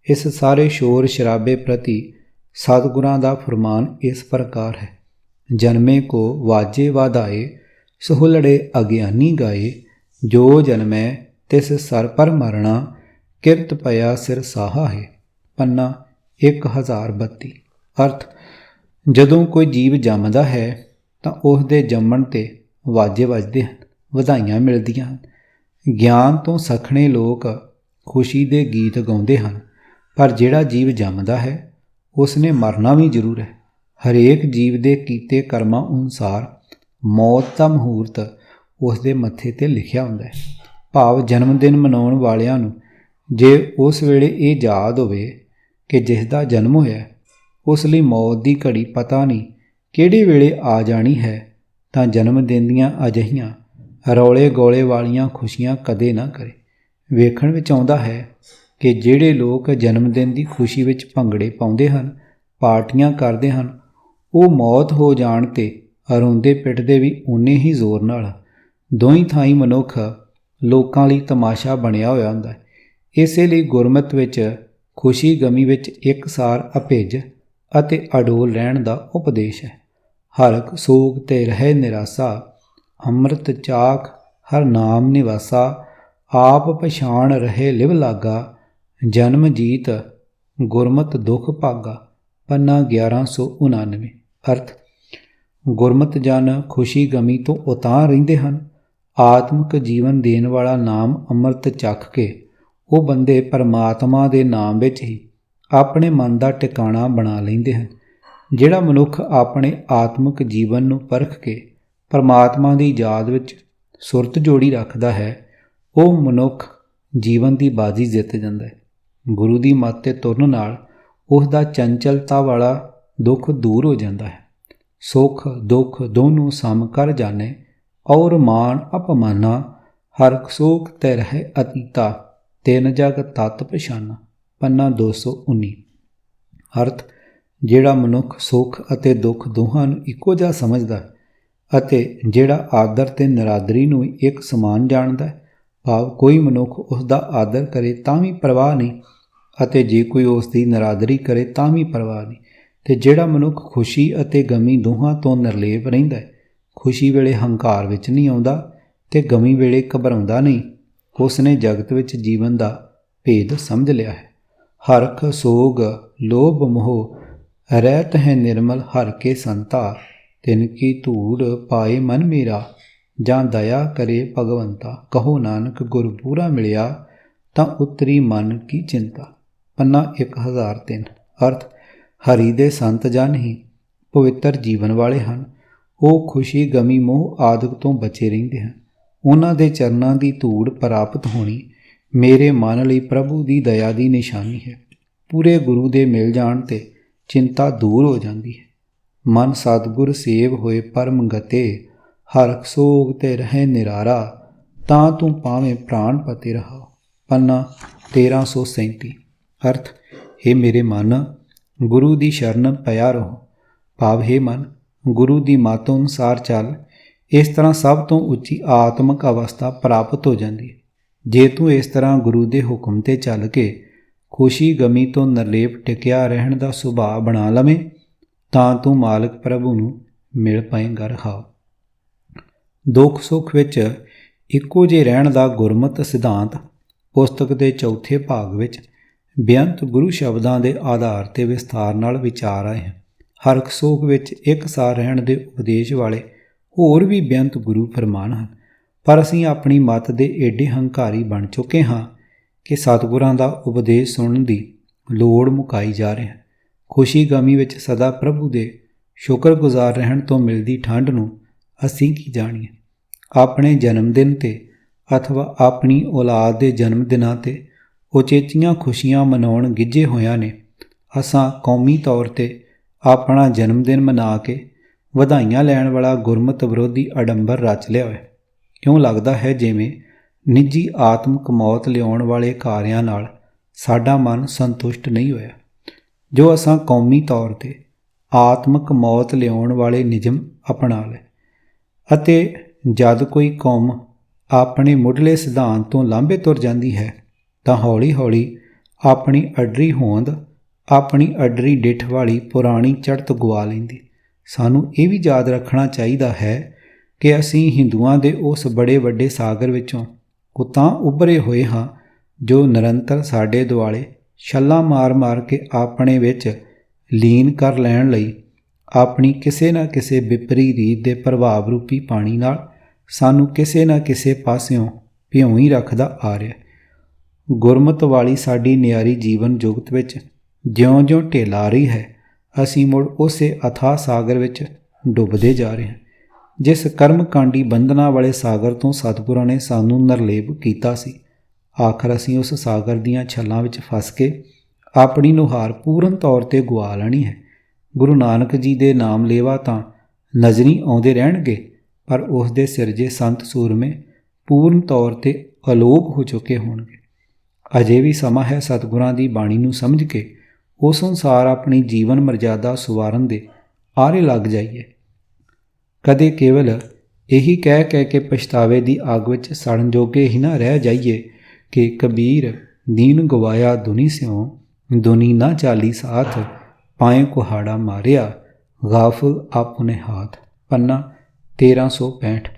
ਇਸ ਸਾਰੇ ਸ਼ੋਰ ਸ਼ਰਾਬੇ ਪ੍ਰਤੀ ਸਤਿਗੁਰਾਂ ਦਾ ਫਰਮਾਨ ਇਸ ਪ੍ਰਕਾਰ ਹੈ। ਜਨਮੇ ਕੋ ਵਾਜੇ ਵਾਧਾਏ, ਸਹੁਲੜੇ ਅਗਿਆਨੀ ਗਾਏ, ਜੋ ਜਨਮੈ ਤਿਸ ਸਰ ਪਰ ਮਰਣਾ, ਕਿਰਤ ਪਿਆ ਸਿਰ ਸਾਹਾ ਹੈ। ਪੰਨਾ 1032। ਅਰਥ, ਜਦੋਂ ਕੋਈ ਜੀਵ ਜੰਮਦਾ ਹੈ ਤਾਂ ਉਸ ਦੇ ਜੰਮਣ 'ਤੇ ਵਾਜੇ ਵੱਜਦੇ ਹਨ, ਵਧਾਈਆਂ ਮਿਲਦੀਆਂ ਹਨ। ਗਿਆਨ ਤੋਂ ਸੱਖਣੇ ਲੋਕ ਖੁਸ਼ੀ ਦੇ ਗੀਤ ਗਾਉਂਦੇ ਹਨ, ਪਰ ਜਿਹੜਾ ਜੀਵ ਜੰਮਦਾ ਹੈ ਉਸ ਨੇ ਮਰਨਾ ਵੀ ਜ਼ਰੂਰ ਹੈ। ਹਰੇਕ ਜੀਵ ਦੇ ਕੀਤੇ ਕਰਮਾਂ ਅਨੁਸਾਰ ਮੌਤ ਦਾ ਮਹੂਰਤ ਉਸ ਦੇ ਮੱਥੇ 'ਤੇ ਲਿਖਿਆ ਹੁੰਦਾ ਹੈ। ਭਾਵ ਜਨਮ ਦਿਨ ਮਨਾਉਣ ਵਾਲਿਆਂ ਨੂੰ ਜੇ ਉਸ ਵੇਲੇ ਇਹ ਯਾਦ ਹੋਵੇ ਕਿ ਜਿਸ ਦਾ ਜਨਮ ਹੋਇਆ ਉਸ ਲਈ ਮੌਤ ਦੀ ਘੜੀ ਪਤਾ ਨਹੀਂ ਕਿਹੜੇ ਵੇਲੇ ਆ ਜਾਣੀ ਹੈ, ਤਾਂ ਜਨਮ ਦਿਨ ਦੀਆਂ ਅਜਿਹੀਆਂ ਰੌਲੇ ਗੋਲੇ ਵਾਲੀਆਂ ਖੁਸ਼ੀਆਂ ਕਦੇ ਨਾ ਕਰੇ। ਵੇਖਣ ਵਿੱਚ ਆਉਂਦਾ ਹੈ ਕਿ ਜਿਹੜੇ ਲੋਕ ਜਨਮ ਦਿਨ ਦੀ ਖੁਸ਼ੀ ਵਿੱਚ ਭੰਗੜੇ ਪਾਉਂਦੇ ਹਨ, ਪਾਰਟੀਆਂ ਕਰਦੇ ਹਨ, ਉਹ ਮੌਤ ਹੋ ਜਾਣ 'ਤੇ ਰੋਂਦੇ ਪਿੱਟਦੇ ਵੀ ਓਨੇ ਹੀ ਜ਼ੋਰ ਨਾਲ। ਦੋਹੀਂ ਥਾਈਂ ਮਨੁੱਖ ਲੋਕਾਂ ਲਈ ਤਮਾਸ਼ਾ ਬਣਿਆ ਹੋਇਆ ਹੁੰਦਾ ਹੈ। ਇਸੇ ਲਈ ਗੁਰਮਤਿ ਵਿੱਚ ਖੁਸ਼ੀ ਗਮੀ ਵਿੱਚ ਇੱਕਸਾਰ ਅਭਿੱਜ ਅਤੇ ਅਡੋਲ ਰਹਿਣ ਦਾ ਉਪਦੇਸ਼ ਹੈ। ਹਰਖ ਸੋਗ ਤੇ ਰਹਿ ਨਿਰਾਸਾ, ਅੰਮ੍ਰਿਤ ਚਾਖ ਹਰ ਨਾਮ ਨਿਵਾਸਾ, ਆਪ ਪਛਾਣ ਰਹੇ ਲਿਵ ਲਾਗਾ, ਜਨਮ ਜੀਤ ਗੁਰਮਤਿ ਦੁਖ ਭਾਗਾ। ਪੰਨਾ 1199। ਅਰਥ, ਗੁਰਮਤਿ ਜਨ ਖੁਸ਼ੀ ਗਮੀ ਤੋਂ ਉਤਾਂਹ ਰਹਿੰਦੇ ਹਨ। ਆਤਮਿਕ ਜੀਵਨ ਦੇਣ ਵਾਲਾ ਨਾਮ ਅੰਮ੍ਰਿਤ ਚੱਖ ਕੇ ਉਹ ਬੰਦੇ ਪਰਮਾਤਮਾ ਦੇ ਨਾਮ ਵਿੱਚ ਹੀ ਆਪਣੇ ਮਨ ਦਾ ਟਿਕਾਣਾ ਬਣਾ ਲੈਂਦੇ ਹਨ। ਜਿਹੜਾ ਮਨੁੱਖ ਆਪਣੇ ਆਤਮਿਕ ਜੀਵਨ ਨੂੰ ਪਰਖ ਕੇ ਪਰਮਾਤਮਾ ਦੀ ਯਾਦ ਵਿੱਚ ਸੁਰਤ ਜੋੜੀ ਰੱਖਦਾ ਹੈ, ਉਹ ਮਨੁੱਖ ਜੀਵਨ ਦੀ ਬਾਜ਼ੀ ਜਿੱਤ ਜਾਂਦਾ ਹੈ। ਗੁਰੂ ਦੀ ਮੱਤ 'ਤੇ ਤੁਰਨ ਨਾਲ ਉਸ ਦਾ ਚੰਚਲਤਾ ਵਾਲਾ ਦੁੱਖ ਦੂਰ ਹੋ ਜਾਂਦਾ ਹੈ। ਸੁੱਖ ਦੁੱਖ ਦੋਨੋਂ ਸਮ ਕਰ ਜਾਣੇ, ਔਰ ਮਾਨ ਅਪਮਾਨਾ, ਹਰਖ ਸੋਖ ਤੇ ਰਹਿ ਅਤੀਤਾ, ਤਿੰਨ ਜਗ ਤਤ ਪਛਾਨਾ। ਪੰਨਾ 219। ਅਰਥ, ਜਿਹੜਾ ਮਨੁੱਖ ਸੁੱਖ ਅਤੇ ਦੁੱਖ ਦੋਹਾਂ ਨੂੰ ਇੱਕੋ ਜਿਹਾ ਸਮਝਦਾ ਅਤੇ ਜਿਹੜਾ ਆਦਰ ਤੇ ਨਿਰਾਦਰੀ ਨੂੰ ਇੱਕ ਸਮਾਨ ਜਾਣਦਾ, ਭਾਵ ਕੋਈ ਮਨੁੱਖ ਉਸ ਦਾ ਆਦਰ ਕਰੇ ਤਾਂ ਵੀ ਪਰਵਾਹ ਨਹੀਂ ਅਤੇ ਜੇ ਕੋਈ ਉਸ ਦੀ ਨਿਰਾਦਰੀ ਕਰੇ ਤਾਂ ਵੀ ਪਰਵਾਹ ਨਹੀਂ। ਅਤੇ ਜਿਹੜਾ ਮਨੁੱਖ ਖੁਸ਼ੀ ਅਤੇ ਗਮੀ ਦੋਹਾਂ ਤੋਂ ਨਿਰਲੇਪ ਰਹਿੰਦਾ ਹੈ, ਖੁਸ਼ੀ ਵੇਲੇ ਹੰਕਾਰ ਵਿੱਚ ਨਹੀਂ ਆਉਂਦਾ ਅਤੇ ਗਮੀ ਵੇਲੇ ਘਬਰਾਉਂਦਾ ਨਹੀਂ, ਉਸ ਨੇ ਜਗਤ ਵਿੱਚ ਜੀਵਨ ਦਾ ਭੇਦ ਸਮਝ ਲਿਆ ਹੈ। ਹਰਖ ਸੋਗ ਲੋਭ ਮੋਹ ਰਹਿਤ ਹੈ ਨਿਰਮਲ, ਹਰ ਕੇ ਸੰਤਾ, ਤਿਨ ਕੀ ਧੂੜ ਪਾਏ ਮਨ ਮੇਰਾ, ਜਾਂ ਦਇਆ ਕਰੇ ਭਗਵੰਤਾ, ਕਹੋ ਨਾਨਕ ਗੁਰ ਪੂਰਾ ਮਿਲਿਆ, ਤਾਂ ਉਤਰੀ ਮਨ ਕੀ ਚਿੰਤਾ। ਪੰਨਾ 1003। ਅਰਥ, ਹਰੀ ਦੇ ਸੰਤ ਜਨ ਹੀ ਪਵਿੱਤਰ ਜੀਵਨ ਵਾਲੇ ਹਨ। ਉਹ ਖੁਸ਼ੀ ਗਮੀ ਮੋਹ ਆਦਿਕ ਤੋਂ ਬਚੇ ਰਹਿੰਦੇ ਹਨ। ਉਹਨਾਂ ਦੇ ਚਰਨਾਂ ਦੀ ਧੂੜ ਪ੍ਰਾਪਤ ਹੋਣੀ ਮੇਰੇ ਮਨ ਲਈ ਪ੍ਰਭੂ ਦੀ ਦਇਆ ਦੀ ਨਿਸ਼ਾਨੀ ਹੈ। ਪੂਰੇ ਗੁਰੂ ਦੇ ਮਿਲ ਜਾਣ 'ਤੇ ਚਿੰਤਾ ਦੂਰ ਹੋ ਜਾਂਦੀ ਹੈ। ਮਨ ਸਤਿਗੁਰ ਸੇਵ ਹੋਏ ਪਰਮ ਗਤੇ, ਹਰਖ ਸੋਗ ਤੇ ਰਹਿ ਨਿਰਾਰਾ, ਤਾਂ ਤੂੰ ਪਾਵੇਂ ਪ੍ਰਾਣ ਪਤੇ ਰਹਾ। ਪੰਨਾ 1337। ਅਰਥ, ਹੇ ਮੇਰੇ ਮਨ, ਗੁਰੂ ਦੀ ਸ਼ਰਨ ਪਿਆ ਰਹੋ। ਭਾਵ, ਹੇ ਮਨ, ਗੁਰੂ ਦੀ ਮੱਤ ਅਨੁਸਾਰ ਚੱਲ। ਇਸ ਤਰ੍ਹਾਂ ਸਭ ਤੋਂ ਉੱਚੀ ਆਤਮਿਕ ਅਵਸਥਾ ਪ੍ਰਾਪਤ ਹੋ ਜਾਂਦੀ ਹੈ। ਜੇ ਤੂੰ ਇਸ ਤਰ੍ਹਾਂ ਗੁਰੂ ਦੇ ਹੁਕਮ 'ਤੇ ਚੱਲ ਕੇ ਖੁਸ਼ੀ ਗਮੀ ਤੋਂ ਨਿਰਲੇਪ ਟਿਕਿਆ ਰਹਿਣ ਦਾ ਸੁਭਾਅ ਬਣਾ ਲਵੇਂ, ਤਾਂ ਤੂੰ ਮਾਲਕ ਪ੍ਰਭੂ ਨੂੰ ਮਿਲ ਪਾਏਂਗਾ। ਰਹਾਓ। ਦੁੱਖ ਸੁੱਖ ਵਿੱਚ ਇੱਕੋ ਜਿਹੇ ਰਹਿਣ ਦਾ ਗੁਰਮਤਿ ਸਿਧਾਂਤ ਪੁਸਤਕ ਦੇ ਚੌਥੇ ਭਾਗ ਵਿੱਚ ਬੇਅੰਤ ਗੁਰੂ ਸ਼ਬਦਾਂ ਦੇ ਆਧਾਰ 'ਤੇ ਵਿਸਥਾਰ ਨਾਲ ਵਿਚਾਰ ਆਏ ਹਨ। ਹਰਖ ਸੋਖ ਵਿੱਚ ਇੱਕਸਾਰ ਰਹਿਣ ਦੇ ਉਪਦੇਸ਼ ਵਾਲੇ ਹੋਰ ਵੀ ਬੇਅੰਤ ਗੁਰੂ ਫਰਮਾਨ ਹਨ, ਪਰ ਅਸੀਂ ਆਪਣੀ ਮੱਤ ਦੇ ਏਡੇ ਹੰਕਾਰੀ ਬਣ ਚੁੱਕੇ ਹਾਂ ਕਿ ਸਤਿਗੁਰਾਂ ਦਾ ਉਪਦੇਸ਼ ਸੁਣਨ ਦੀ ਲੋੜ ਮੁਕਾਈ ਜਾ ਰਹੇ ਹਾਂ। ਖੁਸ਼ੀ ਗਮੀ ਵਿੱਚ ਸਦਾ ਪ੍ਰਭੂ ਦੇ ਸ਼ੁਕਰਗੁਜ਼ਾਰ ਰਹਿਣ ਤੋਂ ਮਿਲਦੀ ਠੰਡ ਨੂੰ ਅਸੀਂ ਕੀ ਜਾਣੀਏ। ਆਪਣੇ ਜਨਮ ਦਿਨ 'ਤੇ ਅਥਵਾ ਆਪਣੀ ਔਲਾਦ ਦੇ ਜਨਮ ਦਿਨਾਂ 'ਤੇ ਉਚੇਚੀਆਂ ਖੁਸ਼ੀਆਂ ਮਨਾਉਣ ਗਿੱਝੇ ਹੋਇਆਂ ਨੇ ਅਸਾਂ ਕੌਮੀ ਤੌਰ 'ਤੇ ਆਪਣਾ ਜਨਮ ਦਿਨ ਮਨਾ ਕੇ ਵਧਾਈਆਂ ਲੈਣ ਵਾਲਾ ਗੁਰਮਤਿ ਵਿਰੋਧੀ ਅਡੰਬਰ ਰਚ ਲਿਆ ਹੋਇਆ। ਇਉਂ ਲੱਗਦਾ ਹੈ ਜਿਵੇਂ ਨਿੱਜੀ ਆਤਮਿਕ ਮੌਤ ਲਿਆਉਣ ਵਾਲੇ ਕਾਰਿਆਂ ਨਾਲ ਸਾਡਾ ਮਨ ਸੰਤੁਸ਼ਟ ਨਹੀਂ ਹੋਇਆ। ਜੋ ਅਸਾਂ ਕੌਮੀ ਤੌਰ 'ਤੇ ਆਤਮਿਕ ਮੌਤ ਲਿਆਉਣ ਵਾਲੇ ਨਿਯਮ ਅਪਣਾ ਲਏ ਅਤੇ ਜਦ ਕੋਈ ਕੌਮ ਆਪਣੇ ਮੁੱਢਲੇ ਸਿਧਾਂਤ ਤੋਂ ਲਾਂਭੇ ਤੁਰ ਜਾਂਦੀ ਹੈ ਤਾਂ ਹੌਲੀ ਹੌਲੀ ਆਪਣੀ ਅੱਡਰੀ ਹੋਂਦ, ਆਪਣੀ ਅੱਡਰੀ ਡਿੱਠ ਵਾਲੀ ਪੁਰਾਣੀ ਚੜ੍ਹਤ ਗਵਾ ਲੈਂਦੀ। ਸਾਨੂੰ ਇਹ ਵੀ ਯਾਦ ਰੱਖਣਾ ਚਾਹੀਦਾ ਹੈ ਕਿ ਅਸੀਂ ਹਿੰਦੂਆਂ ਦੇ ਉਸ ਬੜੇ ਵੱਡੇ ਸਾਗਰ ਵਿੱਚੋਂ ਤਾਂ ਉੱਭਰੇ ਹੋਏ ਹਾਂ ਜੋ ਨਿਰੰਤਰ ਸਾਡੇ ਦੁਆਲੇ ਛੱਲਾਂ ਮਾਰ ਮਾਰ ਕੇ ਆਪਣੇ ਵਿੱਚ ਲੀਨ ਕਰ ਲੈਣ ਲਈ ਆਪਣੀ ਕਿਸੇ ਨਾ ਕਿਸੇ ਵਿਪਰੀ ਰੀਤ ਦੇ ਪ੍ਰਭਾਵ ਰੂਪੀ ਪਾਣੀ ਨਾਲ ਸਾਨੂੰ ਕਿਸੇ ਨਾ ਕਿਸੇ ਪਾਸਿਓਂ ਭਿਉਂ ਹੀ ਰੱਖਦਾ ਆ ਰਿਹਾ। ਗੁਰਮਤਿ ਵਾਲੀ ਸਾਡੀ ਨਿਆਰੀ ਜੀਵਨ ਜੁਗਤ ਵਿੱਚ ਜਿਉਂ-ਜਿਉਂ ਢਿੱਲ ਆ ਰਹੀ ਹੈ, ਅਸੀਂ ਮੁੜ ਉਸੇ ਅਥਾਹ ਸਾਗਰ ਵਿੱਚ ਡੁੱਬਦੇ ਜਾ ਰਹੇ ਹਾਂ ਜਿਸ ਕਰਮਕਾਂਡੀ ਬੰਧਨਾਂ ਵਾਲੇ ਸਾਗਰ ਤੋਂ ਸਤਿਗੁਰਾਂ ਨੇ ਸਾਨੂੰ ਨਿਰਲੇਪ ਕੀਤਾ ਸੀ। ਆਖਰ ਅਸੀਂ ਉਸ ਸਾਗਰ ਦੀਆਂ ਛੱਲਾਂ ਵਿੱਚ ਫਸ ਕੇ ਆਪਣੀ ਨੁਹਾਰ ਪੂਰਨ ਤੌਰ 'ਤੇ ਗੁਆ ਲੈਣੀ ਹੈ। ਗੁਰੂ ਨਾਨਕ ਜੀ ਦੇ ਨਾਮ ਲੇਵਾ ਤਾਂ ਨਜ਼ਰੀ ਆਉਂਦੇ ਰਹਿਣਗੇ, ਪਰ ਉਸ ਦੇ ਸਿਰਜੇ ਸੰਤ ਸੂਰਮੇ ਪੂਰਨ ਤੌਰ 'ਤੇ ਅਲੋਪ ਹੋ ਚੁੱਕੇ ਹੋਣਗੇ। ਅਜੇ ਵੀ ਸਮਾਂ ਹੈ ਸਤਿਗੁਰਾਂ ਦੀ ਬਾਣੀ ਨੂੰ ਸਮਝ ਕੇ ਉਸ ਅਨੁਸਾਰ ਆਪਣੀ ਜੀਵਨ ਮਰਜ਼ਾਦਾ ਸੁਵਾਰਨ ਦੇ ਆਰੇ ਲੱਗ ਜਾਈਏ। ਕਦੇ ਕੇਵਲ ਇਹੀ ਕਹਿ ਕੇ ਪਛਤਾਵੇ ਦੀ ਅੱਗ ਵਿੱਚ ਸੜਨ ਜੋਗੇ ਹੀ ਨਾ ਰਹਿ ਜਾਈਏ ਕਿ ਕਬੀਰ ਦੀਨ ਗਵਾਇਆ ਦੁਨੀ ਸਿਉ, ਦੁਨੀ ਨਾ ਚਾਲੀ ਸਾਥ, ਪਾਏ ਕੁਹਾੜਾ ਮਾਰਿਆ ਗਾਫਿਲ ਆਪਣੇ ਹਾਥ। ਪੰਨਾ 1365।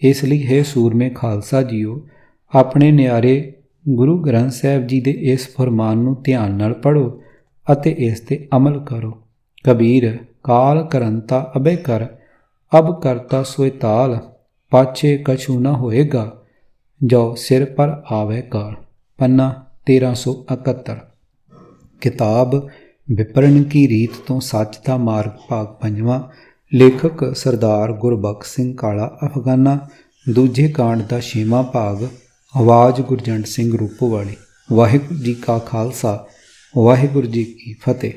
ਇਸ ਲਈ ਹੈ ਸੂਰਮੇ ਖਾਲਸਾ ਜੀਓ, ਆਪਣੇ ਨਿਆਰੇ ਗੁਰੂ ਗ੍ਰੰਥ ਸਾਹਿਬ ਜੀ ਦੇ ਇਸ ਫਰਮਾਨ ਨੂੰ ਧਿਆਨ ਨਾਲ ਪੜ੍ਹੋ ਅਤੇ ਇਸ 'ਤੇ ਅਮਲ ਕਰੋ। ਕਬੀਰ ਕਾਲ ਕਰੰਤਾ ਅਬੇ ਕਰ, ਅਬ ਕਰਤਾ ਸੋਇ ਤਾਲ, ਪਾਛੇ ਕਛੂ ਨਾ ਹੋਏਗਾ, ਜੋ ਸਿਰ ਪਰ ਆਵੇ ਕਾਲ। ਪੰਨਾ 1371। ਕਿਤਾਬ ਵਿਪਰਨ ਕੀ ਰੀਤ ਤੋਂ ਸੱਚ ਦਾ ਮਾਰਗ ਭਾਗ 5ਵਾਂ। ਲੇਖਕ ਸਰਦਾਰ ਗੁਰਬਖਸ਼ ਸਿੰਘ ਕਾਲਾ ਅਫਗਾਨਾ। ਦੂਜੇ ਕਾਂਡ ਦਾ 6ਵਾਂ ਭਾਗ। ਆਵਾਜ਼ ਗੁਰਜੰਟ ਸਿੰਘ ਰੂਪੋਵਾਲੀ। ਵਾਹਿਗੁਰੂ ਜੀ ਕਾ ਖਾਲਸਾ, ਵਾਹਿਗੁਰੂ ਜੀ ਕੀ ਫਤਿਹ।